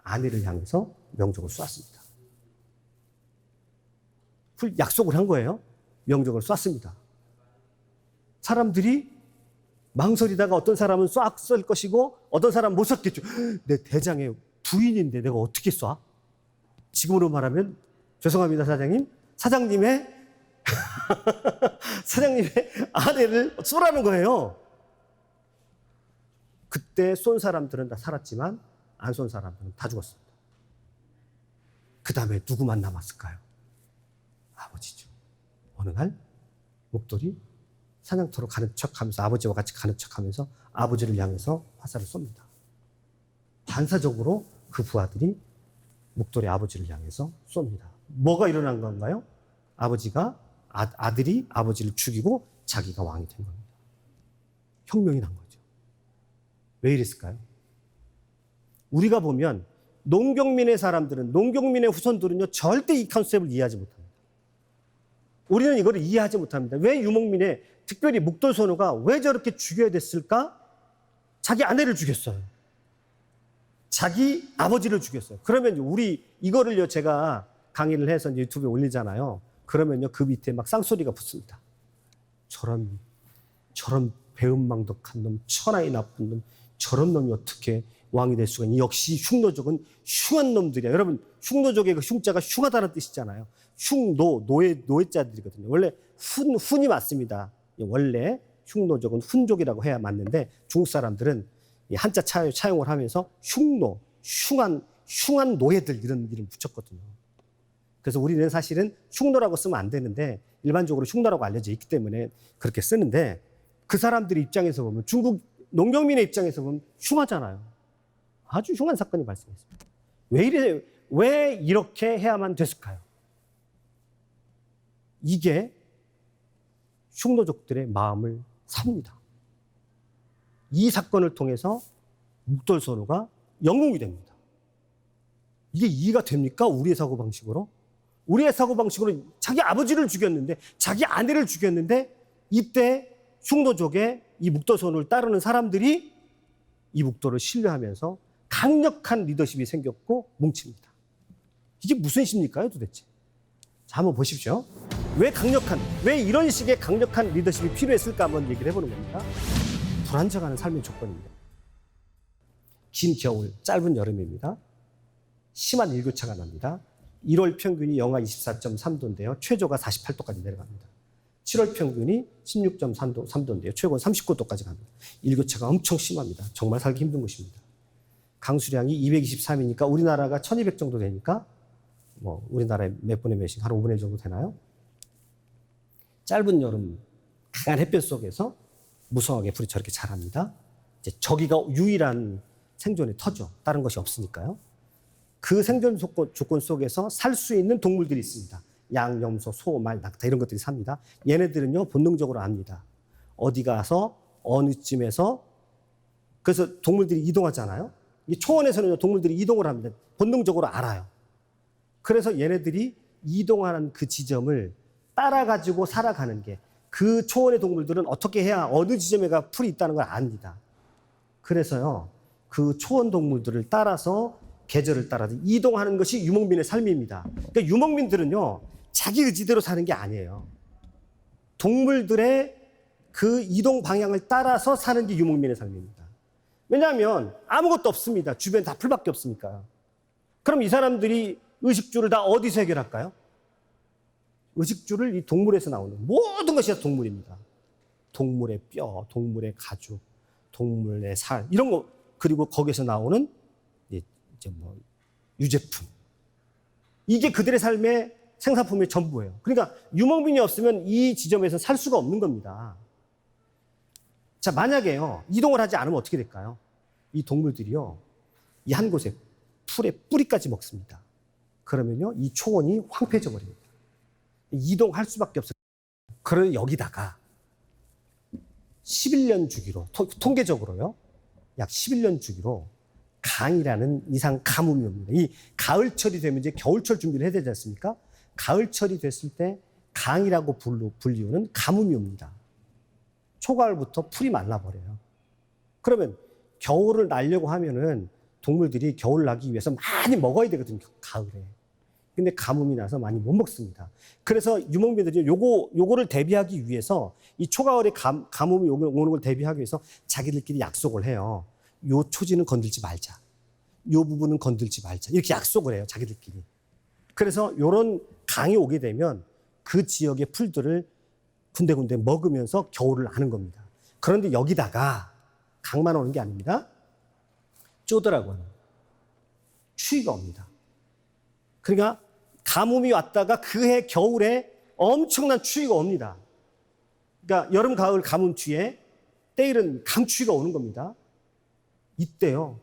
아내를 향해서 명적을 쐈습니다. 약속을 한 거예요. 명적을 쐈습니다. 사람들이 망설이다가 어떤 사람은 쐈을 것이고 어떤 사람은 못 쐈겠죠. 내 대장의 부인인데 내가 어떻게 쏴? 지금으로 말하면 죄송합니다, 사장님의 아내를 쏘라는 거예요. 그때 쏜 사람들은 다 살았지만 안 쏜 사람들은 다 죽었습니다. 그 다음에 누구만 남았을까요? 아버지죠. 어느 날 묵돌이 사냥터로 가는 척하면서, 아버지와 같이 가는 척하면서 아버지를 향해서 화살을 쏩니다. 반사적으로 그 부하들이 묵돌의 아버지를 향해서 쏩니다. 뭐가 일어난 건가요? 아들이 아버지를 죽이고 자기가 왕이 된 겁니다. 혁명이 난 거죠. 왜 이랬을까요? 우리가 보면 농경민의 사람들은, 농경민의 후손들은요, 절대 이 컨셉을 이해하지 못합니다. 우리는 이거를 이해하지 못합니다. 왜 유목민의, 특별히 묵돌 선호가 왜 저렇게 죽여야 됐을까? 자기 아내를 죽였어요. 자기 아버지를 죽였어요. 그러면 우리 이거를요, 제가 강의를 해서 유튜브에 올리잖아요. 그러면요, 그 밑에 막 쌍소리가 붙습니다. 저런 배은망덕한 놈, 천하의 나쁜 놈, 저런 놈이 어떻게 왕이 될 수가 있니? 역시 흉노족은 흉한 놈들이야. 여러분, 흉노족의 그 흉자가 흉하다는 뜻이잖아요. 노예자들이거든요. 원래 훈이 맞습니다. 원래 흉노족은 훈족이라고 해야 맞는데 중국 사람들은 한자 차용을 하면서 흉한 노예들 이런 이름 붙였거든요. 그래서 우리는 사실은 흉노라고 쓰면 안 되는데 일반적으로 흉노라고 알려져 있기 때문에 그렇게 쓰는데, 그 사람들의 입장에서 보면, 중국 농경민의 입장에서 보면 흉하잖아요. 아주 흉한 사건이 발생했습니다. 왜 이렇게 해야만 됐을까요? 이게 흉노족들의 마음을 삽니다. 이 사건을 통해서 묵돌 선호가 영웅이 됩니다. 이게 이해가 됩니까? 우리의 사고방식으로? 우리의 사고방식으로 자기 아버지를 죽였는데, 자기 아내를 죽였는데, 이때 흉노족의 이 묵돌 선호를 따르는 사람들이 이 묵돌을 신뢰하면서 강력한 리더십이 생겼고 뭉칩니다. 이게 무슨 심리일까요, 도대체? 자, 한번 보십시오. 왜 이런 식의 강력한 리더십이 필요했을까 한번 얘기를 해보는 겁니다. 불안정한 삶의 조건입니다. 긴 겨울, 짧은 여름입니다. 심한 일교차가 납니다. 1월 평균이 영하 24.3도인데요. 최저가 48도까지 내려갑니다. 7월 평균이 16.3도인데요. 최고는 39도까지 갑니다. 일교차가 엄청 심합니다. 정말 살기 힘든 곳입니다. 강수량이 223이니까 우리나라가 1200 정도 되니까 우리나라의 몇 분의 몇씩, 한 5분의 1 정도 되나요? 짧은 여름, 강한 햇볕 속에서 무성하게 불이 저렇게 자랍니다. 이제 저기가 유일한 생존의 터죠. 다른 것이 없으니까요. 그 생존 조건 속에서 살 수 있는 동물들이 있습니다. 양, 염소, 소, 말, 낙타 이런 것들이 삽니다. 얘네들은요, 본능적으로 압니다. 어디 가서 어느 쯤에서, 그래서 동물들이 이동하잖아요. 이 초원에서는 동물들이 이동을 합니다. 본능적으로 알아요. 그래서 얘네들이 이동하는 그 지점을 따라가지고 살아가는 게, 그 초원의 동물들은 어떻게 해야 어느 지점에가 풀이 있다는 걸 압니다. 그래서요, 그 초원 동물들을 따라서, 계절을 따라서 이동하는 것이 유목민의 삶입니다. 그러니까 유목민들은요, 자기 의지대로 사는 게 아니에요. 동물들의 그 이동 방향을 따라서 사는 게 유목민의 삶입니다. 왜냐하면 아무것도 없습니다. 주변에 다 풀밖에 없으니까. 그럼 이 사람들이 의식주를 다 어디서 해결할까요? 의식주를 이 동물에서 나오는 모든 것이 다 동물입니다. 동물의 뼈, 동물의 가죽, 동물의 살 이런 거 그리고 거기서 나오는 이제 뭐 유제품 이게 그들의 삶의 생산품의 전부예요. 그러니까 유목민이 없으면 이 지점에서 살 수가 없는 겁니다. 자, 만약에요 이동을 하지 않으면 어떻게 될까요? 이 동물들이요 이 한 곳에 풀의 뿌리까지 먹습니다. 그러면요 이 초원이 황폐해져 버립니다. 이동할 수밖에 없어요. 그러면 여기다가 11년 주기로 통계적으로요 약 11년 주기로 강이라는 이상 가뭄이 옵니다. 이 가을철이 되면 이제 겨울철 준비를 해야 되지 않습니까? 가을철이 됐을 때 강이라고 불리우는 가뭄이 옵니다. 초가을부터 풀이 말라버려요. 그러면 겨울을 날려고 하면은 동물들이 겨울 나기 위해서 많이 먹어야 되거든요. 가을에. 근데 가뭄이 나서 많이 못 먹습니다. 그래서 유목민들이 요거를 대비하기 위해서 이 초가을에 가뭄이 오는 걸 대비하기 위해서 자기들끼리 약속을 해요. 요 초지는 건들지 말자. 요 부분은 건들지 말자. 이렇게 약속을 해요. 자기들끼리. 그래서 요런 강이 오게 되면 그 지역의 풀들을 군데군데 먹으면서 겨울을 나는 겁니다. 그런데 여기다가 강만 오는 게 아닙니다. 쪼드라고 하는 추위가 옵니다. 그러니까 가뭄이 왔다가 그해 겨울에 엄청난 추위가 옵니다. 그러니까 여름, 가을 가뭄 추위에 때일은 강추위가 오는 겁니다. 이때요.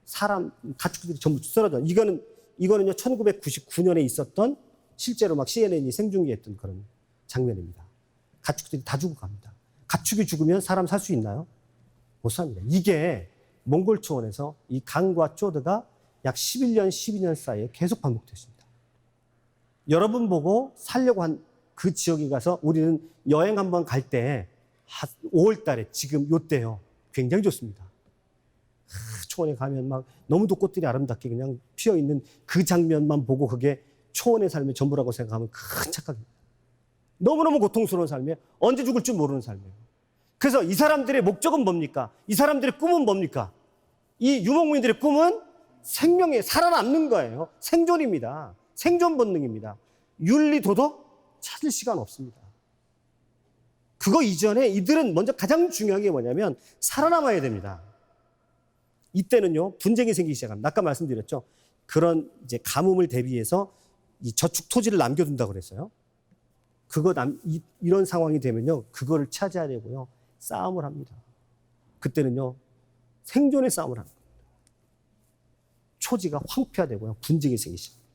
사람, 가축들이 전부 쓰러져. 이거는요, 1999년에 있었던 실제로 막 CNN이 생중계했던 그런 장면입니다. 가축들이 다 죽어갑니다. 가축이 죽으면 사람 살 수 있나요? 못 삽니다. 이게 몽골 초원에서 이 강과 쪼드가 약 11년, 12년 사이에 계속 반복됐습니다. 여러분 보고 살려고 한 그 지역에 가서 우리는 여행 한번 갈 때 5월 달에 지금 요때요. 굉장히 좋습니다. 초원에 가면 막 너무도 꽃들이 아름답게 그냥 피어 있는 그 장면만 보고 그게 초원의 삶의 전부라고 생각하면 큰 착각입니다. 너무너무 고통스러운 삶이에요. 언제 죽을 줄 모르는 삶이에요. 그래서 이 사람들의 목적은 뭡니까? 이 사람들의 꿈은 뭡니까? 이 유목민들의 꿈은 생명에 살아남는 거예요. 생존입니다. 생존 본능입니다. 윤리, 도덕 찾을 시간 없습니다. 그거 이전에 이들은 먼저 가장 중요한 게 뭐냐면 살아남아야 됩니다. 이때는요, 분쟁이 생기기 시작합니다. 아까 말씀드렸죠. 그런 이제 가뭄을 대비해서 이 저축 토지를 남겨둔다고 그랬어요. 이런 상황이 되면요, 그거를 차지하려고요, 싸움을 합니다. 그때는요, 생존의 싸움을 하는 겁니다. 초지가 황폐화되고요, 분쟁이 생기기 시작합니다.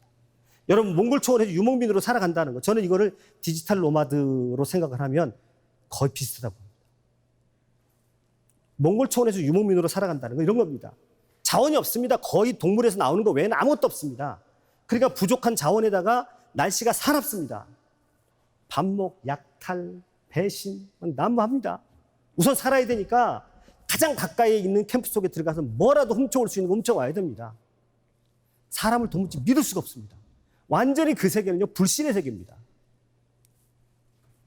여러분, 몽골 초원에서 유목민으로 살아간다는 거, 저는 이거를 디지털 노마드로 생각을 하면 거의 비슷하다고 봅니다. 몽골 초원에서 유목민으로 살아간다는 거 이런 겁니다. 자원이 없습니다. 거의 동물에서 나오는 거 외에는 아무것도 없습니다. 그러니까 부족한 자원에다가 날씨가 사납습니다. 반목, 약탈, 배신, 난무합니다. 우선 살아야 되니까 가장 가까이에 있는 캠프 속에 들어가서 뭐라도 훔쳐올 수 있는 거 훔쳐와야 됩니다. 사람을 도무지 믿을 수가 없습니다. 완전히 그 세계는요, 불신의 세계입니다.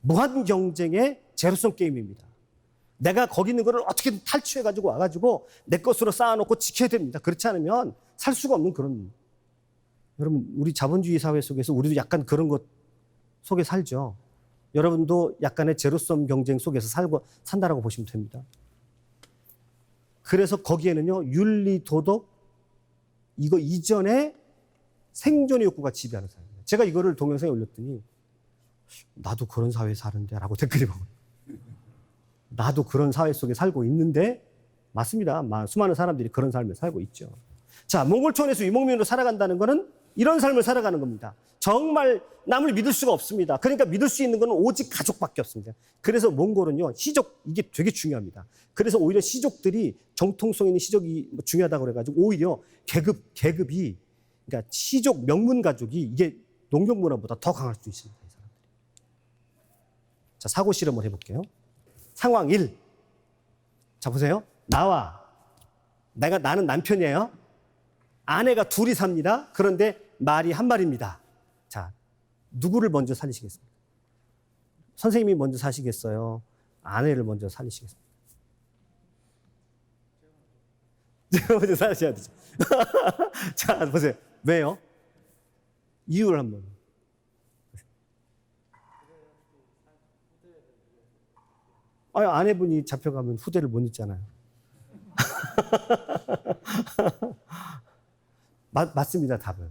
무한 경쟁의 제로섬 게임입니다. 내가 거기 있는 거를 어떻게든 탈취해가지고 와가지고 내 것으로 쌓아놓고 지켜야 됩니다. 그렇지 않으면 살 수가 없는 그런. 여러분, 우리 자본주의 사회 속에서 우리도 약간 그런 것 속에 살죠. 여러분도 약간의 제로섬 경쟁 속에서 산다라고 보시면 됩니다. 그래서 거기에는요, 윤리, 도덕, 이거 이전에 생존의 욕구가 지배하는 사람이에요. 제가 이거를 동영상에 올렸더니 나도 그런 사회에 사는데 라고 댓글이 나와요. 나도 그런 사회 속에 살고 있는데 맞습니다. 수많은 사람들이 그런 삶을 살고 있죠. 자, 몽골 초원에서 유목민으로 살아간다는 것은 이런 삶을 살아가는 겁니다. 정말 남을 믿을 수가 없습니다. 그러니까 믿을 수 있는 건 오직 가족밖에 없습니다. 그래서 몽골은요, 시족, 이게 되게 중요합니다. 그래서 오히려 시족들이 정통성 있는 시족이 중요하다고 그래가지고 오히려 계급이, 그러니까 시족 명문 가족이 이게 농경 문화보다 더 강할 수 있습니다. 이 사람들이. 자, 사고 실험을 해볼게요. 상황 1. 자, 보세요. 나는 남편이에요. 아내가 둘이 삽니다. 그런데 말이 한 마리입니다. 자, 누구를 먼저 살리시겠습니까? 선생님이 먼저 사시겠어요? 아내를 먼저 살리시겠습니까? 제가 먼저 살으셔야 되죠. 자, 보세요. 왜요? 이유를 한번. 아니, 아내분이 잡혀가면 후대를 못 잇잖아요. 맞습니다, 답은.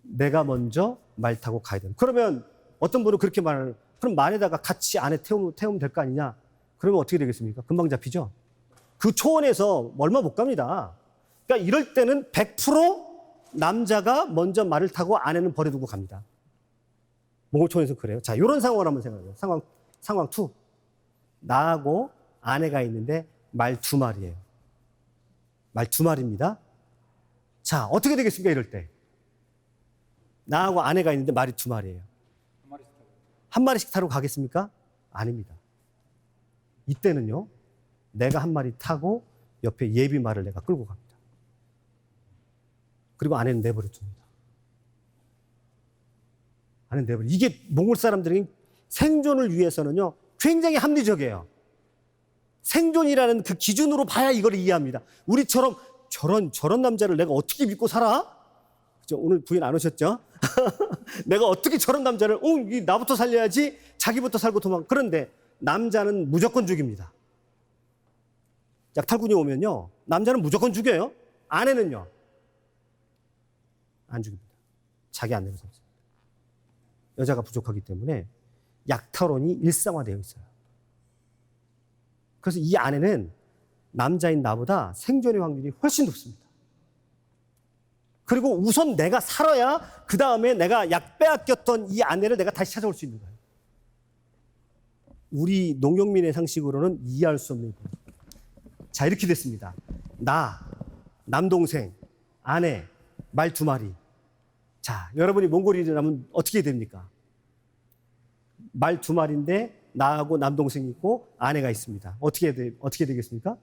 내가 먼저 말 타고 가야 됩니다. 그러면 어떤 분은 그렇게 말을, 그럼 말에다가 같이 안에 태우면 될 거 아니냐? 그러면 어떻게 되겠습니까? 금방 잡히죠? 그 초원에서 얼마 못 갑니다. 그러니까 이럴 때는 100% 남자가 먼저 말을 타고 아내는 버려두고 갑니다. 몽골초원에서 그래요. 자, 이런 상황을 한번 생각해요. 상황 2. 나하고 아내가 있는데 말 2마리예요. 말 2마리입니다. 자, 어떻게 되겠습니까? 이럴 때. 나하고 아내가 있는데 말이 2마리예요. 한 마리씩 타고 가겠습니까? 아닙니다. 이때는요, 내가 한 마리 타고 옆에 예비 말을 내가 끌고 갑니다. 그리고 아내는 내버려 둡니다. 아내는 내버려. 이게 몽골 사람들이 생존을 위해서는요, 굉장히 합리적이에요. 생존이라는 그 기준으로 봐야 이걸 이해합니다. 우리처럼 저런 남자를 내가 어떻게 믿고 살아? 그죠? 오늘 부인 안 오셨죠? 내가 어떻게 저런 남자를, 나부터 살려야지, 자기부터 살고 도망. 그런데 남자는 무조건 죽입니다. 약탈군이 오면요, 남자는 무조건 죽여요. 아내는요, 안 죽입니다. 자기 아내를 살습니다. 여자가 부족하기 때문에 약탈원이 일상화되어 있어요. 그래서 이 아내는 남자인 나보다 생존의 확률이 훨씬 높습니다. 그리고 우선 내가 살아야 그 다음에 내가 약 빼앗겼던 이 아내를 내가 다시 찾아올 수 있는 거예요. 우리 농경민의 상식으로는 이해할 수 없는 거예요. 자, 이렇게 됐습니다. 나, 남동생, 아내, 말 2마리. 자, 여러분이 몽골이 일어나면 어떻게 됩니까? 말 2마리인데 나하고 남동생이 있고 아내가 있습니다. 어떻게 되겠습니까?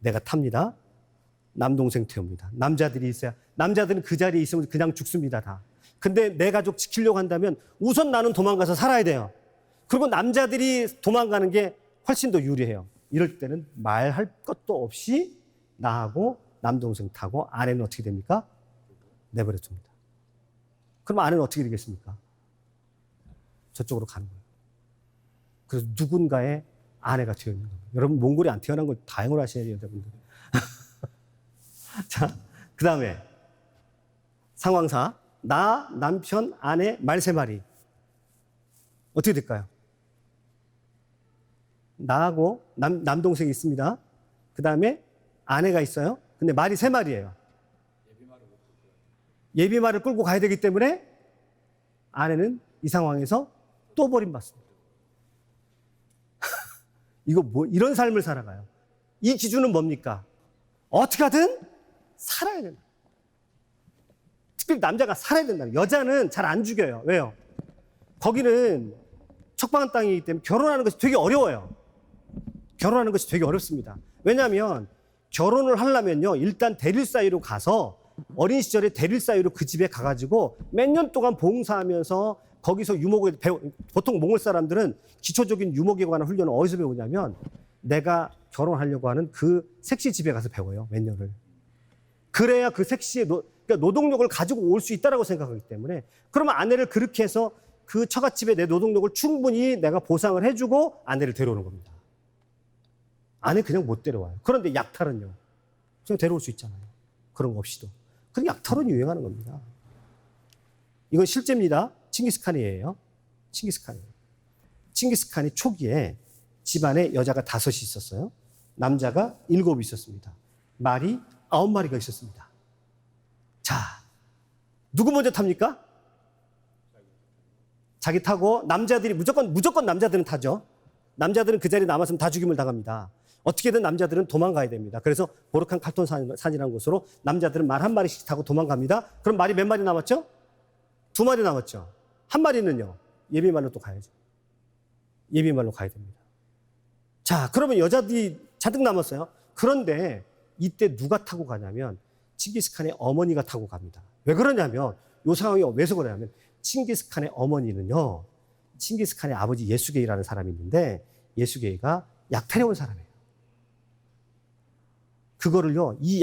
내가 탑니다. 남동생 태웁니다. 남자들이 있어야, 남자들은 그 자리에 있으면 그냥 죽습니다, 다. 근데 내 가족 지키려고 한다면 우선 나는 도망가서 살아야 돼요. 그리고 남자들이 도망가는 게 훨씬 더 유리해요. 이럴 때는 말할 것도 없이 나하고 남동생 타고 아내는 어떻게 됩니까? 내버려 둡니다. 그럼 아내는 어떻게 되겠습니까? 저쪽으로 가는 거예요. 그래서 누군가의 아내가 되어 있는 거예요. 여러분, 몽골이 안 태어난 걸 다행으로 하셔야 돼요, 여러분들. 자, 그 다음에 상황 4. 나, 남편, 아내, 말 3마리. 어떻게 될까요? 나하고 남동생이 있습니다. 그 다음에 아내가 있어요. 근데 말이 3마리예요. 예비말을 끌고 가야 되기 때문에 아내는 이 상황에서 또 버림받습니다. 이거 이런 삶을 살아가요. 이 기준은 뭡니까? 어떻게 하든 살아야 된다. 특별히 남자가 살아야 된다. 여자는 잘 안 죽여요. 왜요? 거기는 척박한 땅이기 때문에 결혼하는 것이 되게 어려워요. 결혼하는 것이 되게 어렵습니다. 왜냐하면 결혼을 하려면요, 일단 대릴 사이로 가서 어린 시절에 대릴 사이로 그 집에 가가지고 몇 년 동안 봉사하면서 거기서 유목을 보통 몽골 사람들은 기초적인 유목에 관한 훈련을 어디서 배우냐면 내가 결혼하려고 하는 그 색시 집에 가서 배워요. 몇 년을. 그래야 그 색시의 그러니까 노동력을 가지고 올 수 있다라고 생각하기 때문에, 그러면 아내를 그렇게 해서 그 처갓집에 내 노동력을 충분히 내가 보상을 해주고 아내를 데려오는 겁니다. 아내 그냥 못 데려와요. 그런데 약탈은요, 그냥 데려올 수 있잖아요. 그런 거 없이도. 그럼 약탈은 유행하는 겁니다. 이건 실제입니다. 칭기스칸이에요. 칭기스칸이 초기에 집안에 여자가 5이 있었어요. 남자가 7이 있었습니다. 말이 9마리가 있었습니다. 자, 누구 먼저 탑니까? 자기 타고 남자들이 무조건 남자들은 타죠. 남자들은 그 자리에 남았으면 다 죽임을 당합니다. 어떻게든 남자들은 도망가야 됩니다. 그래서 보르칸 칼톤산이라는 곳으로 남자들은 말 1마리씩 타고 도망갑니다. 그럼 말이 몇 마리 남았죠? 2마리 남았죠. 1마리는요, 예비말로 또 가야죠. 예비말로 가야 됩니다. 자, 그러면 여자들이 잔뜩 남았어요. 그런데 이때 누가 타고 가냐면 칭기스칸의 어머니가 타고 갑니다. 왜 그러냐면, 이 상황이 왜서 그러냐면 칭기스칸의 어머니는요, 칭기스칸의 아버지 예수게이라는 사람이 있는데 예수게이가 약탈해온 사람이에요. 그거를요, 이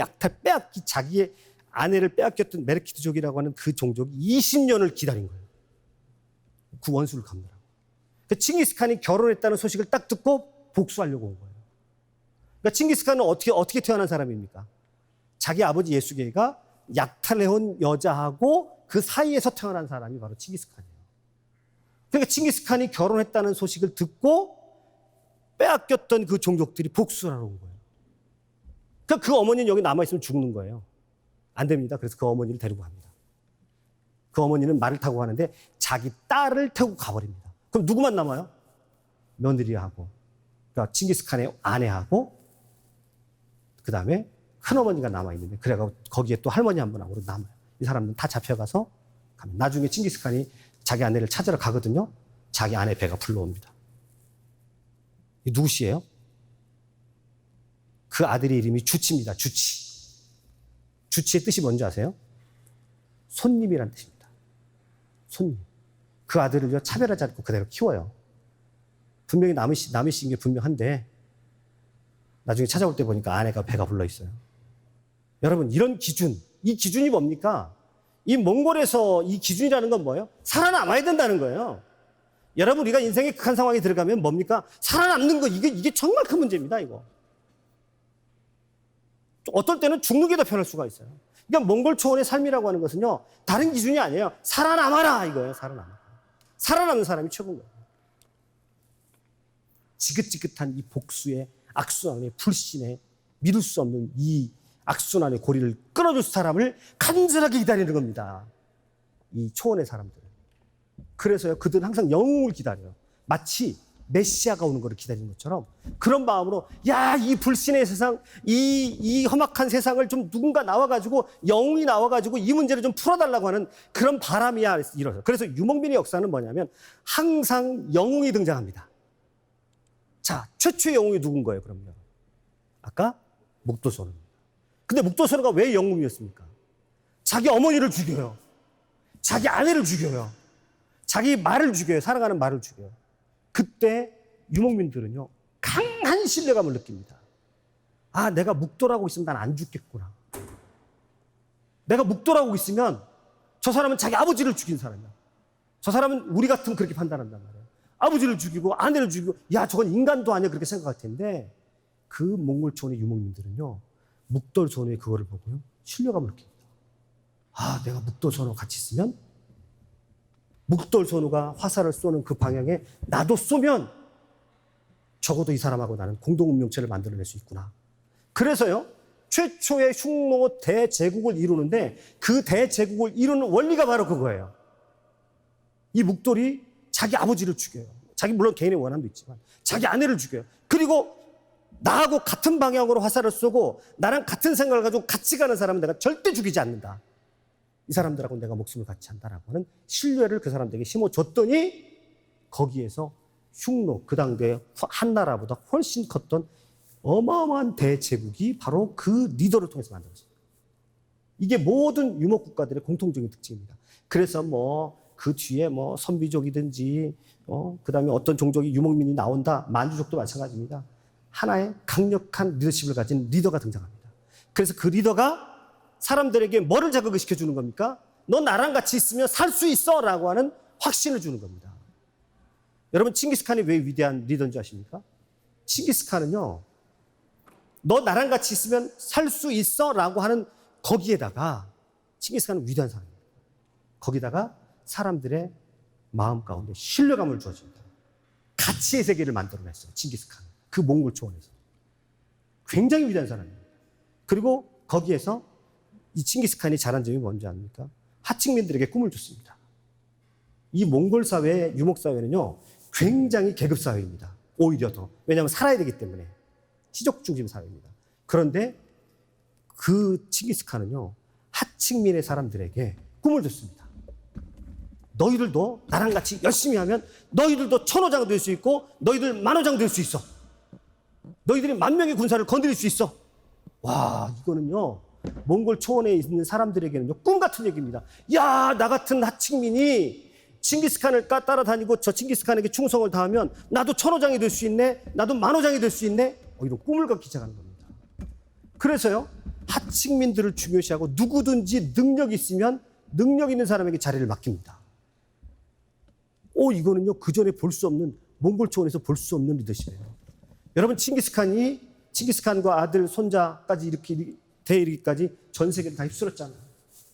자기의 아내를 빼앗겼던 메르키트족이라고 하는 그 종족이 20년을 기다린 거예요. 그 원수를 갚느라고. 그 칭기스칸이 결혼했다는 소식을 딱 듣고 복수하려고 온 거예요. 그러니까 칭기스칸은 어떻게 태어난 사람입니까? 자기 아버지 예수게가 약탈해온 여자하고 그 사이에서 태어난 사람이 바로 칭기스칸이에요. 그러니까 칭기스칸이 결혼했다는 소식을 듣고 빼앗겼던 그 종족들이 복수를 하러 온 거예요. 그러니까 그 어머니는 여기 남아있으면 죽는 거예요. 안 됩니다. 그래서 그 어머니를 데리고 갑니다. 그 어머니는 말을 타고 가는데 자기 딸을 태우고 가버립니다. 그럼 누구만 남아요? 며느리하고, 그러니까 칭기스칸의 아내하고, 그 다음에 큰어머니가 남아있는데, 그래가 거기에 또 할머니 한 분하고 남아요. 이 사람들은 다 잡혀가서 가면 나중에 칭기스칸이 자기 아내를 찾으러 가거든요. 자기 아내 배가 불러옵니다. 이 누구시에요? 그 아들의 이름이 주치입니다. 주치. 주치의 뜻이 뭔지 아세요? 손님이란 뜻입니다. 손님. 그 아들을요, 차별하지 않고 그대로 키워요. 분명히 남의 씨인 게 분명한데, 나중에 찾아올 때 보니까 아내가 배가 불러 있어요. 여러분, 이런 기준, 이 기준이 뭡니까? 이 몽골에서 이 기준이라는 건 뭐예요? 살아남아야 된다는 거예요. 여러분, 우리가 인생의 극한 상황에 들어가면 뭡니까? 살아남는 거, 이게 정말 큰 문제입니다, 이거. 어떨 때는 죽는 게 더 편할 수가 있어요. 그러니까 몽골 초원의 삶이라고 하는 것은요, 다른 기준이 아니에요. 살아남아라, 이거예요, 살아남아. 살아남는 사람이 최고인 거예요. 지긋지긋한 이 복수의 악순환의 불신에 믿을 수 없는 이 악순환의 고리를 끊어줄 사람을 간절하게 기다리는 겁니다. 이 초원의 사람들은. 그래서요, 그들은 항상 영웅을 기다려요. 마치 메시아가 오는 것을 기다리는 것처럼 그런 마음으로, 야, 이 불신의 세상, 이 험악한 세상을 좀 누군가 나와가지고, 영웅이 나와가지고 이 문제를 좀 풀어달라고 하는 그런 바람이야, 이러죠. 그래서 유목민의 역사는 뭐냐면 항상 영웅이 등장합니다. 자, 최초의 영웅이 누군 거예요, 그럼요? 아까 묵도소는. 근데 묵도소가 왜 영웅이었습니까? 자기 어머니를 죽여요. 자기 아내를 죽여요. 자기 말을 죽여요. 사랑하는 말을 죽여요. 그때 유목민들은요, 강한 신뢰감을 느낍니다. 아, 내가 묵도라고 있으면 난 안 죽겠구나. 내가 묵도라고 있으면 저 사람은 자기 아버지를 죽인 사람이야. 저 사람은 우리 같으면 그렇게 판단한단 말이에요. 아버지를 죽이고 아내를 죽이고, 야, 저건 인간도 아니야, 그렇게 생각할 텐데, 그 몽골촌의 유목민들은요, 묵돌소노의 그거를 보고요, 신뢰감을 느낍니다. 아, 내가 묵돌소노와 같이 있으면 묵돌소노가 화살을 쏘는 그 방향에 나도 쏘면 적어도 이 사람하고 나는 공동운명체를 만들어낼 수 있구나. 그래서요, 최초의 흉노 대제국을 이루는데 그 대제국을 이루는 원리가 바로 그거예요. 이 묵돌이 자기 아버지를 죽여요. 자기 물론 개인의 원한도 있지만 자기 아내를 죽여요. 그리고 나하고 같은 방향으로 화살을 쏘고 나랑 같은 생각을 가지고 같이 가는 사람은 내가 절대 죽이지 않는다. 이 사람들하고 내가 목숨을 같이 한다라고 하는 신뢰를 그 사람들에게 심어줬더니 거기에서 흉노, 그 당대 한 나라보다 훨씬 컸던 어마어마한 대제국이 바로 그 리더를 통해서 만들어졌어요. 이게 모든 유목국가들의 공통적인 특징입니다. 그래서 그 뒤에 선비족이든지 그 다음에 어떤 종족이 유목민이 나온다, 만주족도 마찬가지입니다. 하나의 강력한 리더십을 가진 리더가 등장합니다. 그래서 그 리더가 사람들에게 뭐를 자극을 시켜주는 겁니까? 너 나랑 같이 있으면 살 수 있어 라고 하는 확신을 주는 겁니다. 여러분, 칭기스칸이 왜 위대한 리더인 줄 아십니까? 칭기스칸은요, 너 나랑 같이 있으면 살 수 있어 라고 하는 거기에다가, 칭기스칸은 위대한 사람입니다. 거기다가 사람들의 마음 가운데 신뢰감을 주어줍니다. 가치의 세계를 만들어냈어요, 칭기스칸. 그 몽골 초원에서. 굉장히 위대한 사람입니다. 그리고 거기에서 이 칭기스칸이 잘한 점이 뭔지 아닙니까? 하층민들에게 꿈을 줬습니다. 이 몽골 사회의 유목사회는요, 굉장히 계급사회입니다. 오히려 더. 왜냐하면 살아야 되기 때문에. 시족 중심 사회입니다. 그런데 그 칭기스칸은요, 하층민의 사람들에게 꿈을 줬습니다. 너희들도 나랑 같이 열심히 하면 너희들도 1000호장 될 수 있고 너희들 10,000호장 될 수 있어. 너희들이 10,000명의 군사를 건드릴 수 있어. 와, 이거는요, 몽골 초원에 있는 사람들에게는요, 꿈 같은 얘기입니다. 야, 나 같은 하층민이 칭기스칸을 따라다니고 저 칭기스칸에게 충성을 다하면 나도 1000호장이 될 수 있네, 나도 10,000호장이 될 수 있네. 이런 꿈을 갖기 시작하는 겁니다. 그래서요, 하층민들을 중요시하고 누구든지 능력이 있으면 능력 있는 사람에게 자리를 맡깁니다. 이거는요, 그 전에 볼 수 없는, 몽골 초원에서 볼 수 없는 리더십이에요. 여러분, 칭기스칸과 아들, 손자까지 이렇게 대이르기까지 전 세계를 다 휩쓸었잖아요.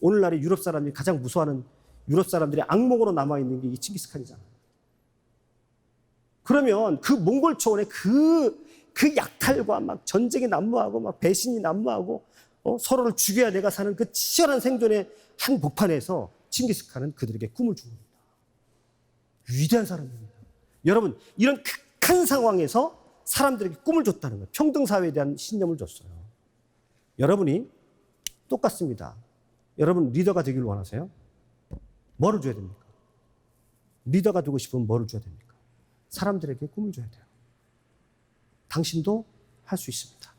오늘날의 유럽 사람들이 가장 무서워하는 유럽 사람들의 악몽으로 남아있는 게 이 칭기스칸이잖아요. 그러면 그 몽골 초원에 그 약탈과 막 전쟁이 난무하고 막 배신이 난무하고 서로를 죽여야 내가 사는 그 치열한 생존의 한 복판에서 칭기스칸은 그들에게 꿈을 준 겁니다. 위대한 사람입니다. 여러분, 이런 극한 상황에서 사람들에게 꿈을 줬다는 거예요. 평등사회에 대한 신념을 줬어요. 여러분이 똑같습니다. 여러분 리더가 되길 원하세요? 뭐를 줘야 됩니까? 리더가 되고 싶으면 뭐를 줘야 됩니까? 사람들에게 꿈을 줘야 돼요. 당신도 할 수 있습니다.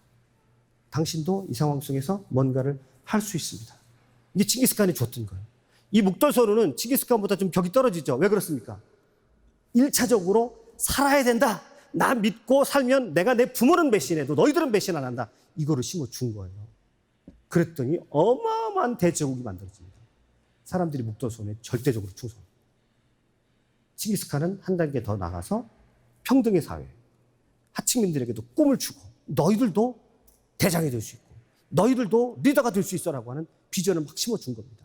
당신도 이 상황 속에서 뭔가를 할 수 있습니다. 이게 칭기스칸이 줬던 거예요. 이 묵돌소르는 칭기스칸보다 좀 격이 떨어지죠. 왜 그렇습니까? 1차적으로 살아야 된다. 나 믿고 살면 내가 내 부모는 배신해도 너희들은 배신 안 한다. 이거를 심어준 거예요. 그랬더니 어마어마한 대제국이 만들어집니다. 사람들이 묵돌소르에 절대적으로 충성합니다. 칭기스칸은 한 단계 더 나가서 평등의 사회, 하층민들에게도 꿈을 주고 너희들도 대장이 될 수 있고 너희들도 리더가 될 수 있어라고 하는 비전을 막 심어준 겁니다.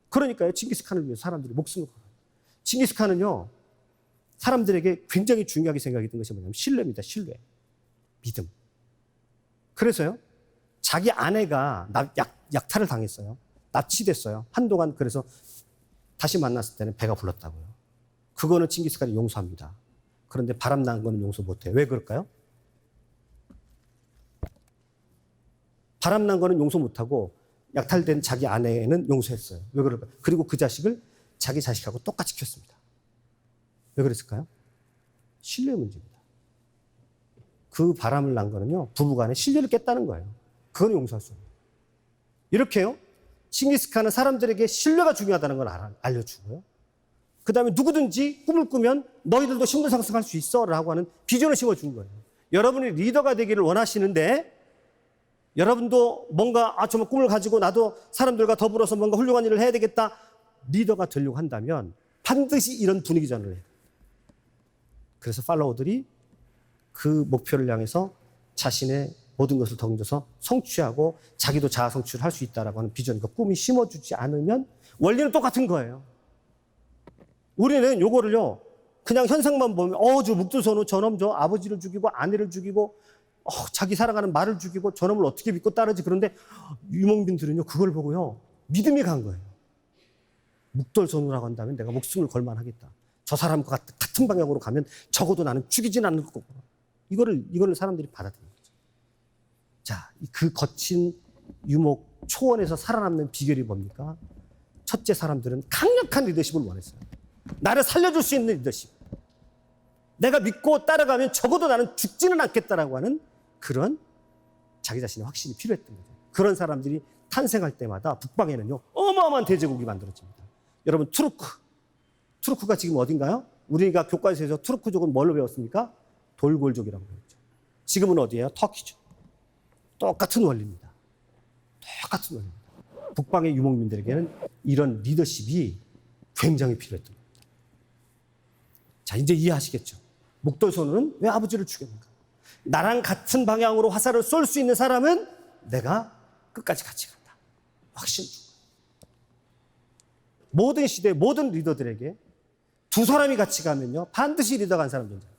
그러니까요, 칭기스칸을 위해서 사람들이 목숨을 걸어요. 칭기스칸은요, 사람들에게 굉장히 중요하게 생각했던 것이 뭐냐면 신뢰입니다. 신뢰, 믿음. 그래서요, 자기 아내가 약탈을 당했어요. 납치됐어요. 한동안. 그래서 다시 만났을 때는 배가 불렀다고요. 그거는 칭기스칸이 용서합니다. 그런데 바람난 거는 용서 못해요. 왜 그럴까요? 바람난 거는 용서 못하고 약탈된 자기 아내는 용서했어요. 왜 그럴까요? 그리고 그 자식을 자기 자식하고 똑같이 키웠습니다. 왜 그랬을까요? 신뢰 문제입니다. 그 바람을 난 거는요, 부부간에 신뢰를 깼다는 거예요. 그건 용서할 수 없어요. 이렇게요, 칭기스칸은 사람들에게 신뢰가 중요하다는 걸 알려주고요. 그 다음에 누구든지 꿈을 꾸면 너희들도 신분상승할 수 있어 라고 하는 비전을 심어준 거예요. 여러분이 리더가 되기를 원하시는데 여러분도 뭔가 정말 꿈을 가지고 나도 사람들과 더불어서 뭔가 훌륭한 일을 해야 되겠다. 리더가 되려고 한다면 반드시 이런 분위기 전환을 해요. 그래서 팔로워들이 그 목표를 향해서 자신의 모든 것을 던져서 성취하고 자기도 자아 성취를 할 수 있다라고 하는 비전과 꿈이 심어주지 않으면 원리는 똑같은 거예요. 우리는 요거를요, 그냥 현상만 보면, 저 묵두선우 저놈 저 아버지를 죽이고 아내를 죽이고, 자기 사랑하는 말을 죽이고 저놈을 어떻게 믿고 따르지. 그런데 유목민들은요, 그걸 보고요, 믿음이 간 거예요. 묵돌선우라고 한다면 내가 목숨을 걸만 하겠다. 저 사람과 같은 방향으로 가면 적어도 나는 죽이진 않을 거고. 이거를 사람들이 받아들인 거죠. 자, 그 거친 유목 초원에서 살아남는 비결이 뭡니까? 첫째, 사람들은 강력한 리더십을 원했어요. 나를 살려줄 수 있는 리더십. 내가 믿고 따라가면 적어도 나는 죽지는 않겠다라고 하는 그런 자기 자신의 확신이 필요했던 거죠. 그런 사람들이 탄생할 때마다 북방에는요, 어마어마한 대제국이 만들어집니다. 여러분, 투르크가 지금 어딘가요? 우리가 교과서에서 투르크족은 뭘로 배웠습니까? 돌골족이라고 배웠죠. 지금은 어디예요? 터키죠. 똑같은 원리입니다. 똑같은 원리입니다. 북방의 유목민들에게는 이런 리더십이 굉장히 필요했던 겁니다. 자, 이제 이해하시겠죠? 묵돌소는 왜 아버지를 죽였는가? 나랑 같은 방향으로 화살을 쏠 수 있는 사람은 내가 끝까지 같이 간다. 확신 준 거예요. 모든 시대, 모든 리더들에게 두 사람이 같이 가면요, 반드시 리더가 한 사람 존재합니다.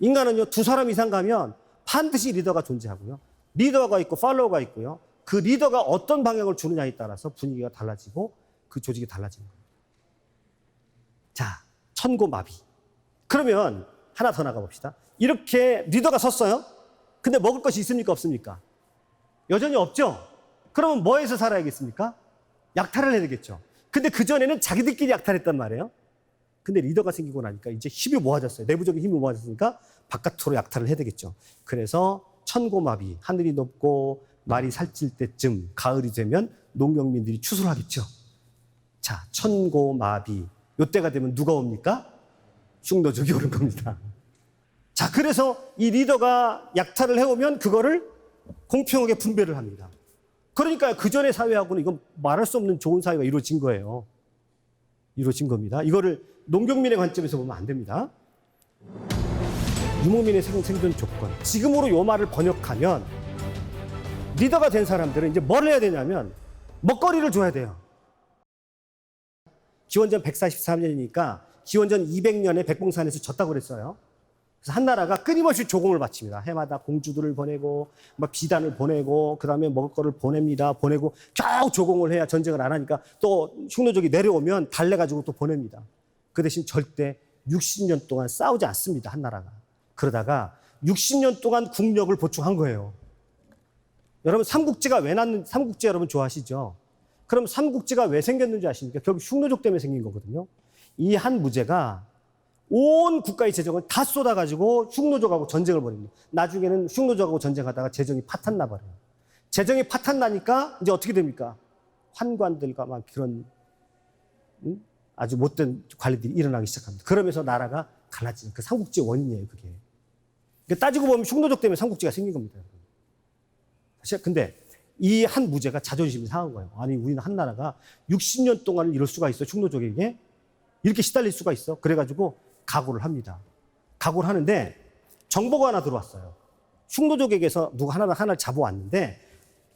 인간은요, 두 사람 이상 가면 반드시 리더가 존재하고요. 리더가 있고 팔로워가 있고요. 그 리더가 어떤 방향을 주느냐에 따라서 분위기가 달라지고 그 조직이 달라지는 겁니다. 자, 천고마비. 그러면 하나 더 나가봅시다. 이렇게 리더가 섰어요. 근데 먹을 것이 있습니까? 없습니까? 여전히 없죠? 그러면 뭐해서 살아야겠습니까? 약탈을 해야 되겠죠. 근데 그전에는 자기들끼리 약탈했단 말이에요. 근데 리더가 생기고 나니까 이제 힘이 모아졌어요. 내부적인 힘이 모아졌으니까 바깥으로 약탈을 해야 되겠죠. 그래서 천고마비, 하늘이 높고 말이 살찔 때쯤 가을이 되면 농경민들이 추수를 하겠죠. 자, 천고마비. 요때가 되면 누가 옵니까? 흉노족이 오는 겁니다. 자, 그래서 이 리더가 약탈을 해오면 그거를 공평하게 분배를 합니다. 그러니까 그전의 사회하고는 이건 말할 수 없는 좋은 사회가 이루어진 거예요. 이루어진 겁니다. 이거를 농경민의 관점에서 보면 안 됩니다. 유목민의 생존 조건. 지금으로 요 말을 번역하면 리더가 된 사람들은 이제 뭘 해야 되냐면 먹거리를 줘야 돼요. 기원전 143년이니까 기원전 200년에 백봉산에서 졌다고 그랬어요. 그래서 한나라가 끊임없이 조공을 바칩니다. 해마다 공주들을 보내고 막 비단을 보내고 그다음에 먹을 거를 보냅니다. 보내고 겨우 조공을 해야 전쟁을 안 하니까 또 흉노족이 내려오면 달래가지고 또 보냅니다. 그 대신 절대 60년 동안 싸우지 않습니다. 한나라가. 그러다가 60년 동안 국력을 보충한 거예요. 여러분 삼국지가 왜 났는지 삼국지 여러분 좋아하시죠? 그럼 삼국지가 왜 생겼는지 아십니까? 결국 흉노족 때문에 생긴 거거든요. 이 한 무제가 온 국가의 재정을 다 쏟아가지고 흉노족하고 전쟁을 벌입니다. 나중에는 흉노족하고 전쟁하다가 재정이 파탄 나버려요. 재정이 파탄 나니까 이제 어떻게 됩니까? 환관들과 막 그런 아주 못된 관리들이 일어나기 시작합니다. 그러면서 나라가 갈라지는 그 삼국지의 원인이에요, 그게. 그러니까 따지고 보면 흉노족 때문에 삼국지가 생긴 겁니다. 근데 이 한 무제가 자존심이 상한 거예요. 아니, 우리는 한 나라가 60년 동안 이럴 수가 있어, 흉노족에게? 이렇게 시달릴 수가 있어? 그래가지고 각오를 합니다. 각오를 하는데 정보가 하나 들어왔어요. 흉노족에게서 누가 하나를 잡아왔는데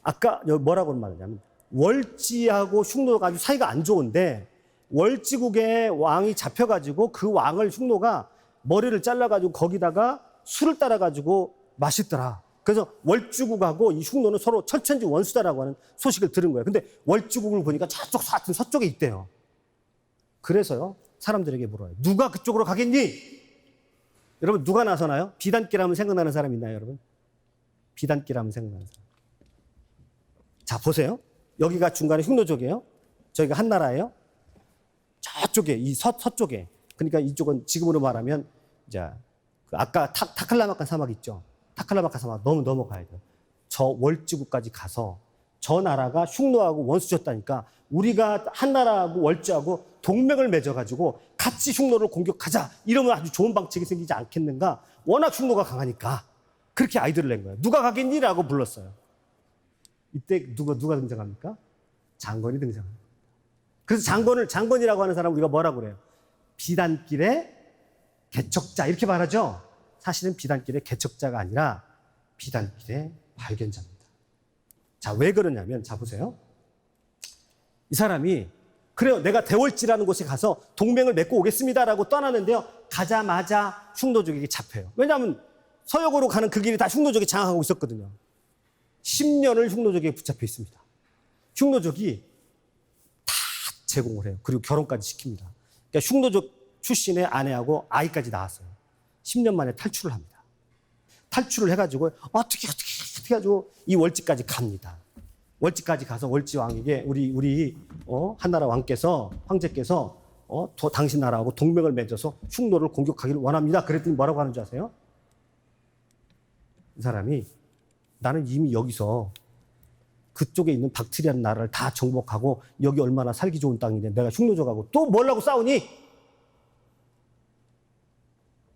아까 뭐라고 말하냐면 월지하고 흉노가 아주 사이가 안 좋은데 월지국의 왕이 잡혀가지고 그 왕을 흉노가 머리를 잘라가지고 거기다가 술을 따라가지고 마시더라. 그래서 월주국하고 이 흉노는 서로 철천지 원수다라고 하는 소식을 들은 거예요. 근데 월주국을 보니까 저쪽 서쪽에 있대요. 그래서요, 사람들에게 물어요. 누가 그쪽으로 가겠니? 여러분, 누가 나서나요? 비단길 하면 생각나는 사람 있나요, 여러분? 비단길 하면 생각나는 사람. 자, 보세요. 여기가 중간에 흉노족이에요. 저희가 한나라예요. 저쪽에, 이 서쪽에. 그러니까 이쪽은 지금으로 말하면, 이제, 아까 타클라마칸 사막 있죠? 타클라마칸 사막 넘어가야 돼요. 저 월지국까지 가서 저 나라가 흉노하고 원수졌다니까 우리가 한나라하고 월지하고 동맹을 맺어가지고 같이 흉노를 공격하자. 이러면 아주 좋은 방책이 생기지 않겠는가? 워낙 흉노가 강하니까 그렇게 아이디어를 낸 거예요. 누가 가겠니? 라고 불렀어요. 이때 누가 등장합니까? 장건이 등장합니다. 그래서 장건이라고 하는 사람은 우리가 뭐라고 그래요? 비단길의 개척자 이렇게 말하죠. 사실은 비단길의 개척자가 아니라 비단길의 발견자입니다. 자, 왜 그러냐면, 자, 보세요. 이 사람이, 그래요, 내가 대월지라는 곳에 가서 동맹을 맺고 오겠습니다라고 떠나는데요. 가자마자 흉노족에게 잡혀요. 왜냐하면 서역으로 가는 그 길이 다 흉노족이 장악하고 있었거든요. 10년을 흉노족에게 붙잡혀 있습니다. 흉노족이 다 제공을 해요. 그리고 결혼까지 시킵니다. 그러니까 흉노족 출신의 아내하고 아이까지 낳았어요. 10년 만에 탈출을 합니다. 탈출을 해가지고 어떻게 해가지고 이 월지까지 갑니다. 월지까지 가서 월지 왕에게 우리 한나라 황제께서 당신 나라하고 동맹을 맺어서 흉노를 공격하기를 원합니다. 그랬더니 뭐라고 하는 줄 아세요? 이 사람이 나는 이미 여기서 그쪽에 있는 박트리아는 나라를 다 정복하고 여기 얼마나 살기 좋은 땅인데 내가 흉노족하고 또 뭐라고 싸우니?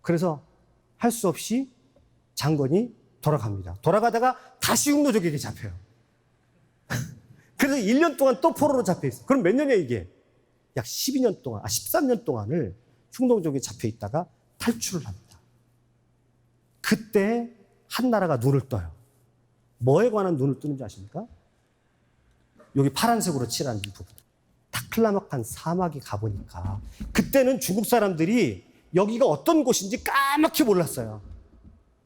그래서 할 수 없이 장건이 돌아갑니다. 돌아가다가 다시 흉노족에게 잡혀요. 그래서 1년 동안 또 포로로 잡혀 있어요. 그럼 몇 년이에요, 이게? 약 13년 동안을 흉노족에 잡혀 있다가 탈출을 합니다. 그때 한나라가 눈을 떠요. 뭐에 관한 눈을 뜨는지 아십니까? 여기 파란색으로 칠한 이 부분. 타클라마칸 사막에 가보니까 그때는 중국 사람들이 여기가 어떤 곳인지 까맣게 몰랐어요.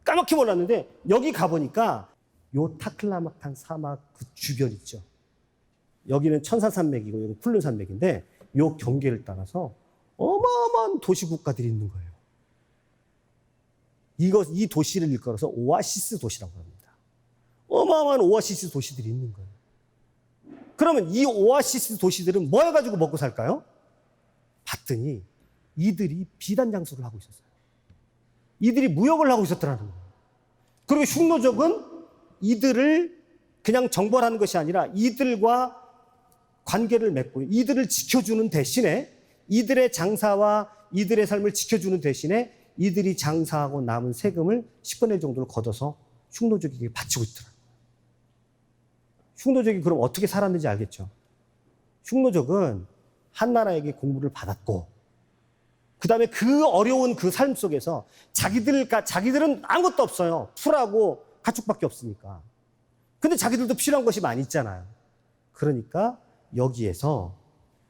까맣게 몰랐는데 여기 가보니까 요 타클라마칸 사막 그 주변 있죠. 여기는 천사산맥이고 여기 쿨룬산맥인데 요 경계를 따라서 어마어마한 도시국가들이 있는 거예요. 이 도시를 일컬어서 오아시스 도시라고 합니다. 어마어마한 오아시스 도시들이 있는 거예요. 그러면 이 오아시스 도시들은 뭐 해가지고 먹고 살까요? 봤더니 이들이 비단 장수를 하고 있었어요. 이들이 무역을 하고 있었더라는 거예요. 그리고 흉노족은 이들을 그냥 정벌하는 것이 아니라 이들과 관계를 맺고 이들을 지켜주는 대신에 이들의 장사와 이들의 삶을 지켜주는 대신에 이들이 장사하고 남은 세금을 10분의 1 정도를 걷어서 흉노족에게 바치고 있더라고요. 흉노족이 그럼 어떻게 살았는지 알겠죠? 흉노족은 한나라에게 공부를 받았고, 그 다음에 그 어려운 그 삶 속에서 자기들은 아무것도 없어요. 풀하고 가축밖에 없으니까. 근데 자기들도 필요한 것이 많이 있잖아요. 그러니까 여기에서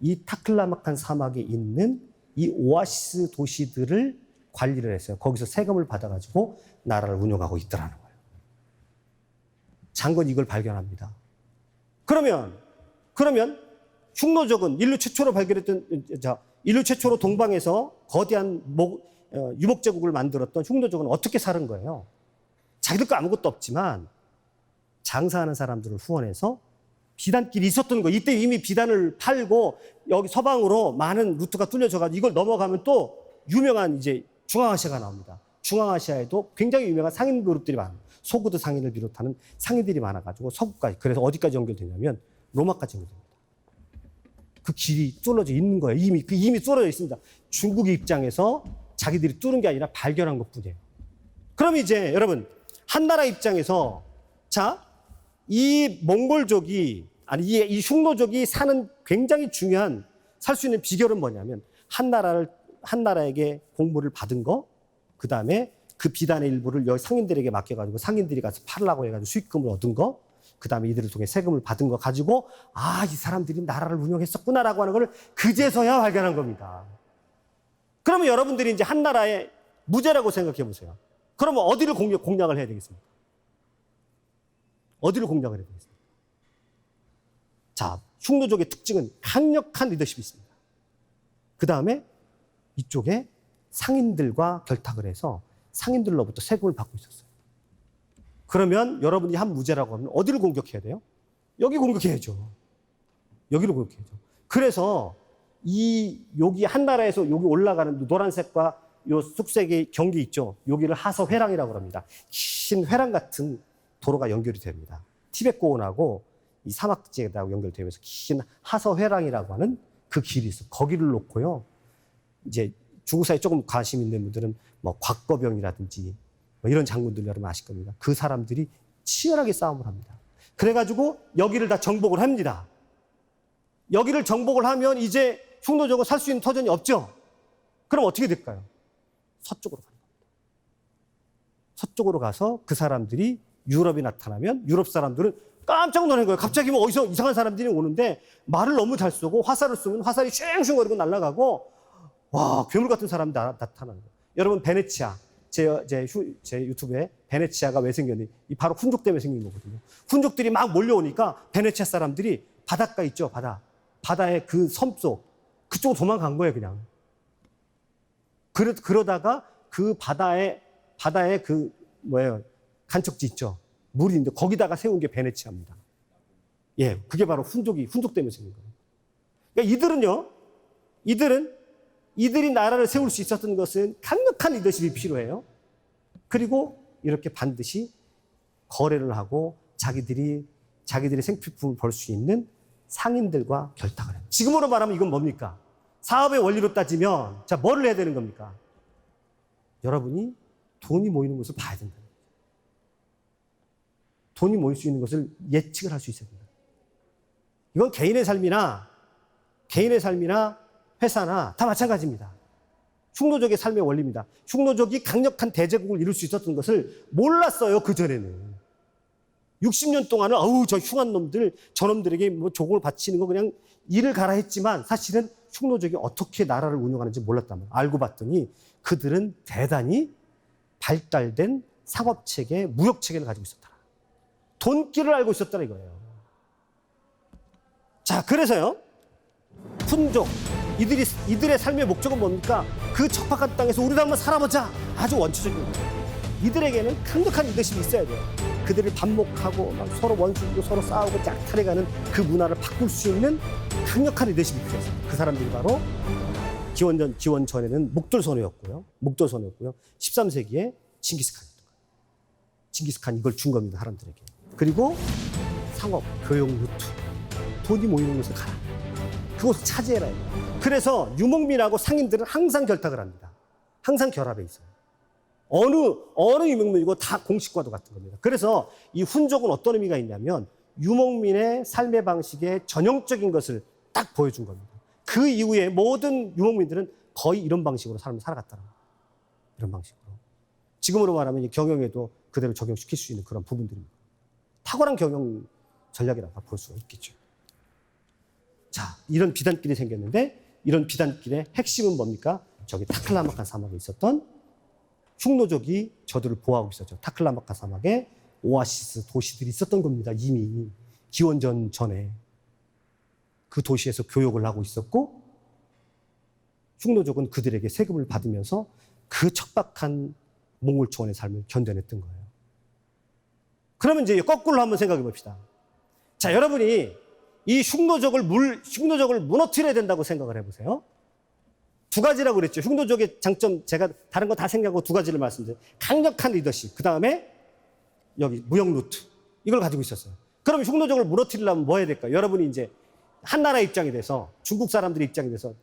이 타클라마칸 사막에 있는 이 오아시스 도시들을 관리를 했어요. 거기서 세금을 받아가지고 나라를 운영하고 있더라는 거예요. 장건이 이걸 발견합니다. 그러면 흉노족은 인류 최초로 인류 최초로 동방에서 거대한 유목제국을 만들었던 흉노족은 어떻게 사는 거예요? 자기들 거 아무것도 없지만 장사하는 사람들을 후원해서 비단길이 있었던 거예요. 이때 이미 비단을 팔고 여기 서방으로 많은 루트가 뚫려져가지고 이걸 넘어가면 또 유명한 이제 중앙아시아가 나옵니다. 중앙아시아에도 굉장히 유명한 상인 그룹들이 많아요. 소구드 상인을 비롯하는 상인들이 많아가지고 서구까지. 그래서 어디까지 연결되냐면 로마까지 연결됩니다. 그 길이 뚫어져 있는 거예요. 이미 뚫어져 있습니다. 중국의 입장에서 자기들이 뚫은 게 아니라 발견한 것 뿐이에요. 그럼 이제 여러분, 한나라 입장에서 이 몽골족이, 이 흉노족이 사는 굉장히 중요한 살 수 있는 비결은 뭐냐면 한나라에게 공부를 받은 거, 그 다음에 그 비단의 일부를 여기 상인들에게 맡겨가지고 상인들이 가서 팔라고 해가지고 수익금을 얻은 거, 그 다음에 이들을 통해 세금을 받은 거 가지고 이 사람들이 나라를 운영했었구나라고 하는 걸 그제서야 발견한 겁니다. 그러면 여러분들이 이제 한나라의 무죄라고 생각해 보세요. 그러면 어디를 공략을 해야 되겠습니까? 어디를 공략을 해야 되겠습니까? 자, 흉노족의 특징은 강력한 리더십이 있습니다. 그 다음에 이쪽에 상인들과 결탁을 해서 상인들로부터 세금을 받고 있었어요. 그러면 여러분이 한 무죄라고 하면 어디를 공격해야 돼요? 여기 공격해야죠. 여기를 공격해야죠. 그래서 여기 한나라에서 여기 올라가는 노란색과 요 쑥색의 경계 있죠. 여기를 하서회랑이라고 합니다. 긴 회랑 같은 도로가 연결이 됩니다. 티베트 고원하고 이 사막지대하고 연결되면서 긴 하서회랑이라고 하는 그 길이 있어. 거기를 놓고요. 이제 중국사에 조금 관심 있는 분들은 뭐 곽거병이라든지 뭐 이런 장군들 여러분 아실 겁니다. 그 사람들이 치열하게 싸움을 합니다. 그래가지고 여기를 다 정복을 합니다. 여기를 정복을 하면 이제 흉노족은 살 수 있는 터전이 없죠. 그럼 어떻게 될까요? 서쪽으로 가는 겁니다. 서쪽으로 가서 그 사람들이 유럽에 나타나면 유럽 사람들은 깜짝 놀란 거예요. 갑자기 뭐 어디서 이상한 사람들이 오는데 말을 너무 잘 쏘고 화살을 쏘면 화살이 쉥쉥거리고 날아가고 와, 괴물 같은 사람이 나타나는 거예요. 여러분, 베네치아. 제 유튜브에 베네치아가 왜 생겼니? 이 바로 훈족 때문에 생긴 거거든요. 훈족들이 막 몰려오니까 베네치아 사람들이 바닷가 있죠, 바다의 그 섬 속, 그쪽으로 도망간 거예요, 그냥. 그러다가 그 바다에 그, 간척지 있죠. 물이 있는데 거기다가 세운 게 베네치아입니다. 예, 그게 바로 훈족 때문에 생긴 거예요. 그러니까 이들이 나라를 세울 수 있었던 것은 강력한 리더십이 필요해요. 그리고 이렇게 반드시 거래를 하고 자기들이 생필품을 벌 수 있는 상인들과 결탁을 해요. 지금으로 말하면 이건 뭡니까? 사업의 원리로 따지면 자, 뭐를 해야 되는 겁니까? 여러분이 돈이 모이는 것을 봐야 된다. 돈이 모일 수 있는 것을 예측을 할 수 있어야 된다. 이건 개인의 삶이나 회사나 다 마찬가지입니다. 흉노족의 삶의 원리입니다. 흉노족이 강력한 대제국을 이룰 수 있었던 것을 몰랐어요, 그전에는. 60년 동안은 저 흉한 놈들, 저놈들에게 뭐 조공을 바치는 거 그냥 일을 가라 했지만 사실은 흉노족이 어떻게 나라를 운영하는지 몰랐단 말이에요. 알고 봤더니 그들은 대단히 발달된 상업체계, 무역체계를 가지고 있었다. 돈길을 알고 있었다 이거예요. 자, 그래서요. 훈족, 이들의 삶의 목적은 뭡니까? 그 척박한 땅에서 우리도 한번 살아보자. 아주 원초적인 거예요. 이들에게는 강력한 리더십이 있어야 돼요. 그들을 반목하고 막 서로 원수고 서로 싸우고 짝탈해가는 그 문화를 바꿀 수 있는 강력한 리더십이 필요했어요. 그 사람들이 바로 기원 전에는 목돌선호였고요. 13세기에 칭기스칸이었던 거예요. 칭기스칸이 이걸 준 겁니다, 사람들에게. 그리고 상업, 교육, 루트, 돈이 모이는 곳에 가라. 그것을 차지해라. 그래서 유목민하고 상인들은 항상 결탁을 합니다. 항상 결합해 있어요. 어느 유목민이고 다 공식과도 같은 겁니다. 그래서 이 훈족은 어떤 의미가 있냐면 유목민의 삶의 방식의 전형적인 것을 딱 보여준 겁니다. 그 이후에 모든 유목민들은 거의 이런 방식으로 삶을 살아갔더라. 이런 방식으로. 지금으로 말하면 경영에도 그대로 적용시킬 수 있는 그런 부분들입니다. 탁월한 경영 전략이라고 볼 수가 있겠죠. 자, 이런 비단길이 생겼는데 이런 비단길의 핵심은 뭡니까? 저기 타클라마칸 사막에 있었던 흉노족이 저들을 보호하고 있었죠. 타클라마칸 사막에 오아시스 도시들이 있었던 겁니다. 이미 기원전 전에 그 도시에서 교역을 하고 있었고 흉노족은 그들에게 세금을 받으면서 그 척박한 몽골 초원의 삶을 견뎌냈던 거예요. 그러면 이제 거꾸로 한번 생각해 봅시다. 자, 여러분이 이 흉노족을 무너뜨려야 된다고 생각을 해보세요. 두 가지라고 그랬죠. 흉노족의 장점, 제가 다른 거 다 생각하고 두 가지를 말씀드려요. 강력한 리더십, 그 다음에 여기 무역 루트, 이걸 가지고 있었어요. 그럼 흉노족을 무너뜨리려면 뭐 해야 될까요? 여러분이 이제 한 나라 입장이 돼서, 중국 사람들의 입장이 돼서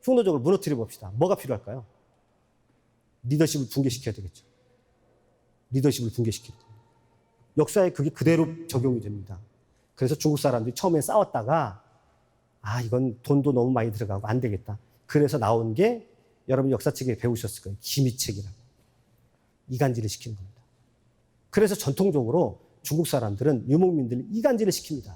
흉노족을 무너뜨려 봅시다. 뭐가 필요할까요? 리더십을 붕괴시켜야 되겠죠. 리더십을 붕괴시켜야 돼요. 역사에 그게 그대로 적용이 됩니다. 그래서 중국 사람들이 처음에 싸웠다가 이건 돈도 너무 많이 들어가고 안 되겠다. 그래서 나온 게 여러분 역사책에 배우셨을 거예요. 기미책이라고. 이간질을 시키는 겁니다. 그래서 전통적으로 중국 사람들은 유목민들을 이간질을 시킵니다.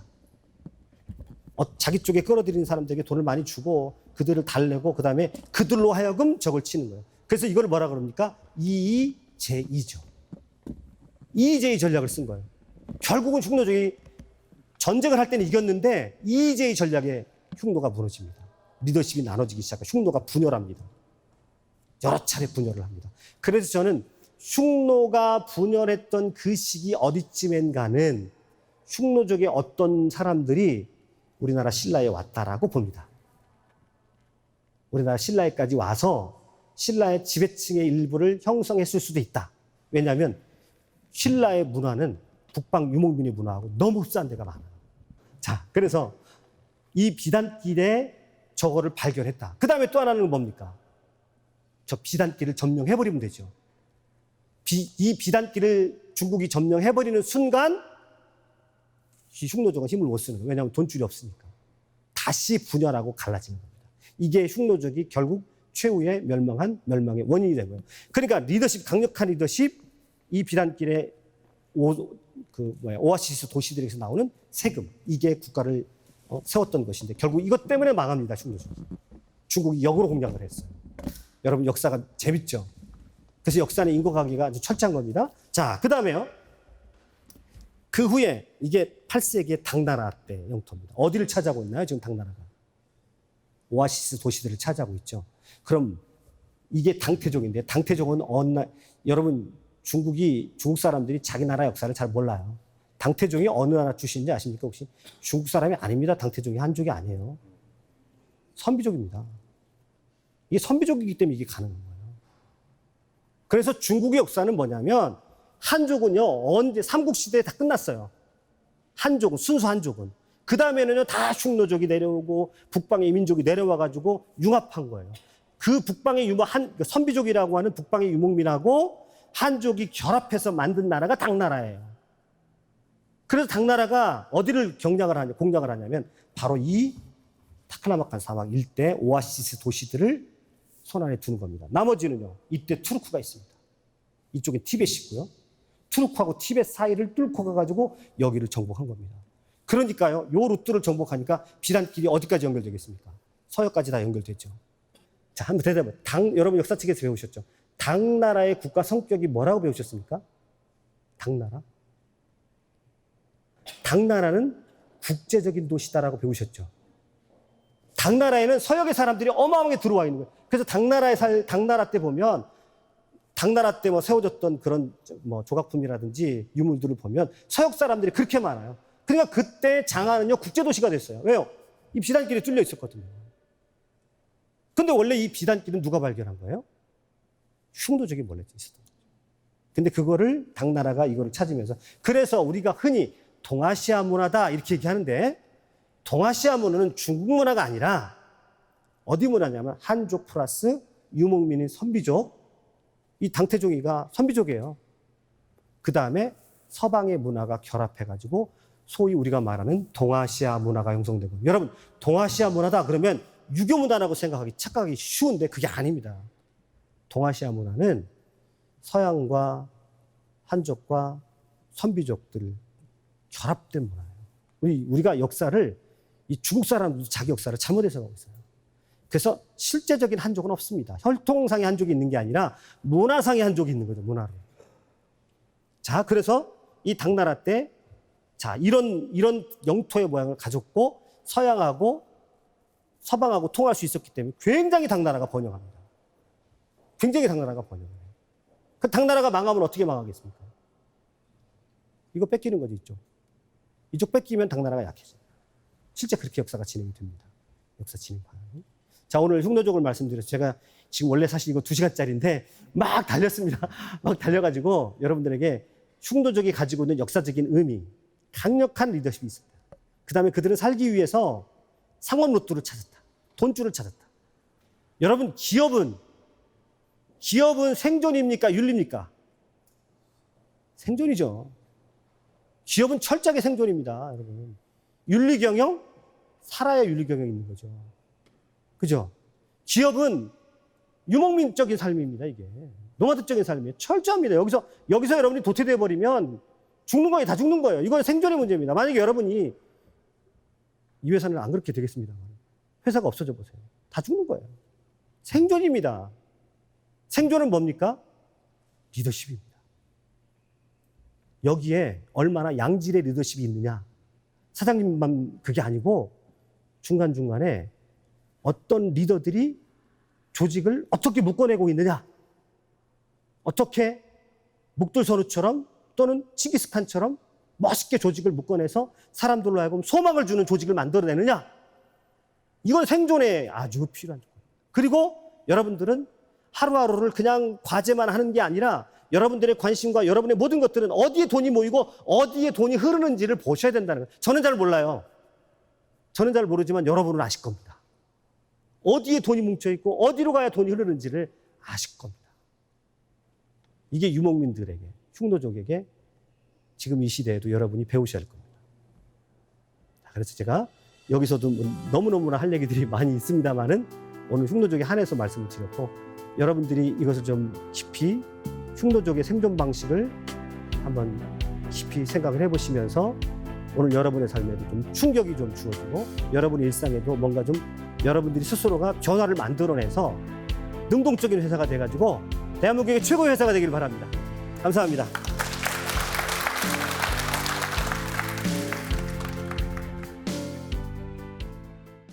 자기 쪽에 끌어들이는 사람들에게 돈을 많이 주고 그들을 달래고 그 다음에 그들로 하여금 적을 치는 거예요. 그래서 이걸 뭐라 그럽니까? 이의제이죠. 이의제이 전략을 쓴 거예요. 결국은 흉노족이 전쟁을 할 때는 이겼는데 이의제이 전략에 흉노가 무너집니다. 리더십이 나눠지기 시작하고 흉노가 분열합니다. 여러 차례 분열을 합니다. 그래서 저는 흉노가 분열했던 그 시기 어디쯤엔가는 흉노족의 어떤 사람들이 우리나라 신라에 왔다라고 봅니다. 우리나라 신라에까지 와서 신라의 지배층의 일부를 형성했을 수도 있다. 왜냐하면 신라의 문화는 북방 유목민의 문화하고 너무 흡사한 데가 많아요. 자, 그래서 이 비단길에 저거를 발견했다. 그 다음에 또 하나는 뭡니까? 저 비단길을 점령해버리면 되죠. 이 비단길을 중국이 점령해버리는 순간 이 흉노족은 힘을 못 쓰는 거예요. 왜냐하면 돈줄이 없으니까. 다시 분열하고 갈라지는 겁니다. 이게 흉노족이 결국 최후의 멸망의 원인이 된 거예요. 그러니까 리더십, 강력한 리더십, 이 비단길의 오아시스 도시들에서 나오는 세금, 이게 국가를 세웠던 것인데 결국 이것 때문에 망합니다. 중국이 역으로 공략을 했어요. 여러분 역사가 재밌죠? 그래서 역사는 인과관계가 아주 철저한 겁니다. 자, 그 다음에요. 그 후에 이게 8세기의 당나라 때 영토입니다. 어디를 차지하고 있나요? 지금 당나라가. 오아시스 도시들을 차지하고 있죠. 그럼 이게 당태족인데 당태족은 여러분 중국 사람들이 자기 나라 역사를 잘 몰라요. 당태종이 어느 나라 출신인지 아십니까 혹시? 중국 사람이 아닙니다. 당태종이 한족이 아니에요. 선비족입니다. 이게 선비족이기 때문에 이게 가능한 거예요. 그래서 중국의 역사는 뭐냐면 한족은요 언제 삼국시대에 다 끝났어요. 한족은 순수 한족은. 그 다음에는요 다 흉노족이 내려오고 북방의 이민족이 내려와가지고 융합한 거예요. 그 북방의 선비족이라고 하는 북방의 유목민하고 한족이 결합해서 만든 나라가 당나라예요. 그래서 당나라가 어디를 공략을 하냐면 바로 이 타클라마칸 사막 일대 오아시스 도시들을 손안에 두는 겁니다. 나머지는요 이때 투르크가 있습니다. 이쪽에 티벳이 있고요. 투르크하고 티벳 사이를 뚫고 가가지고 여기를 정복한 겁니다. 그러니까요 요 루트를 정복하니까 비단길이 어디까지 연결되겠습니까? 서역까지 다 연결됐죠. 자, 한번 대답해. 여러분 역사책에서 배우셨죠? 당나라의 국가 성격이 뭐라고 배우셨습니까? 당나라는 국제적인 도시다라고 배우셨죠. 당나라에는 서역의 사람들이 어마어마하게 들어와 있는 거예요. 그래서 당나라 때 보면 당나라 때 세워졌던 그런 조각품이라든지 유물들을 보면 서역 사람들이 그렇게 많아요. 그러니까 그때 장안은요 국제도시가 됐어요. 왜요? 이 비단길이 뚫려 있었거든요. 근데 원래 이 비단길은 누가 발견한 거예요? 흉노족이 몰래 있었던 거죠. 근데 그거를 당나라가 이거를 찾으면서 그래서 우리가 흔히 동아시아 문화다 이렇게 얘기하는데 동아시아 문화는 중국 문화가 아니라 어디 문화냐면 한족 플러스 유목민인 선비족, 이 당태종이가 선비족이에요. 그 다음에 서방의 문화가 결합해가지고 소위 우리가 말하는 동아시아 문화가 형성되고 여러분 동아시아 문화다 그러면 유교 문화라고 착각하기 쉬운데 그게 아닙니다. 동아시아 문화는 서양과 한족과 선비족들 결합된 문화예요. 우리가 역사를 이 중국 사람들도 자기 역사를 잘못 해석하고 있어요. 그래서 실제적인 한족은 없습니다. 혈통상의 한족이 있는 게 아니라 문화상의 한족이 있는 거죠. 문화로. 자, 그래서 이 당나라 때 자, 이런 영토의 모양을 가졌고 서양하고 서방하고 통할 수 있었기 때문에 굉장히 당나라가 번영합니다. 굉장히 당나라가 번영해요. 그 당나라가 망하면 어떻게 망하겠습니까? 이거 뺏기는 거죠, 이쪽. 이쪽 뺏기면 당나라가 약해져요. 실제 그렇게 역사가 진행이 됩니다. 역사 진행판. 자, 오늘 흉노족을 말씀드려서 제가 지금 원래 사실 이거 2시간짜리인데 막 달렸습니다. 막 달려가지고 여러분들에게 흉노족이 가지고 있는 역사적인 의미, 강력한 리더십이 있습니다. 그 다음에 그들은 살기 위해서 상업 루트를 찾았다. 돈줄을 찾았다. 여러분, 기업은 생존입니까? 윤리입니까? 생존이죠. 기업은 철저하게 생존입니다, 여러분. 윤리경영? 살아야 윤리경영이 있는 거죠. 그죠? 기업은 유목민적인 삶입니다, 이게. 노마드적인 삶이에요. 철저합니다. 여기서 여러분이 도태되어 버리면 죽는 거예요. 다 죽는 거예요. 이건 생존의 문제입니다. 만약에 여러분이 이 회사는 안 그렇게 되겠습니다. 회사가 없어져 보세요. 다 죽는 거예요. 생존입니다. 생존은 뭡니까? 리더십입니다. 여기에 얼마나 양질의 리더십이 있느냐. 사장님만 그게 아니고 중간중간에 어떤 리더들이 조직을 어떻게 묶어내고 있느냐. 어떻게 묵둘서루처럼 또는 칭기스칸처럼 멋있게 조직을 묶어내서 사람들로 하여금 소망을 주는 조직을 만들어내느냐. 이건 생존에 아주 필요한 거예요. 그리고 여러분들은 하루하루를 그냥 과제만 하는 게 아니라 여러분들의 관심과 여러분의 모든 것들은 어디에 돈이 모이고 어디에 돈이 흐르는지를 보셔야 된다는 거예요. 저는 잘 몰라요. 저는 잘 모르지만 여러분은 아실 겁니다. 어디에 돈이 뭉쳐있고 어디로 가야 돈이 흐르는지를 아실 겁니다. 이게 유목민들에게, 흉노족에게 지금 이 시대에도 여러분이 배우셔야 할 겁니다. 그래서 제가 여기서도 너무너무나 할 얘기들이 많이 있습니다만은 오늘 흉노족에 한해서 말씀을 드렸고 여러분들이 이것을 좀 깊이 흉노족의 생존 방식을 한번 깊이 생각을 해보시면서 오늘 여러분의 삶에도 좀 충격이 좀 주어지고 여러분의 일상에도 뭔가 좀 여러분들이 스스로가 변화를 만들어내서 능동적인 회사가 돼가지고 대한민국의 최고의 회사가 되기를 바랍니다. 감사합니다.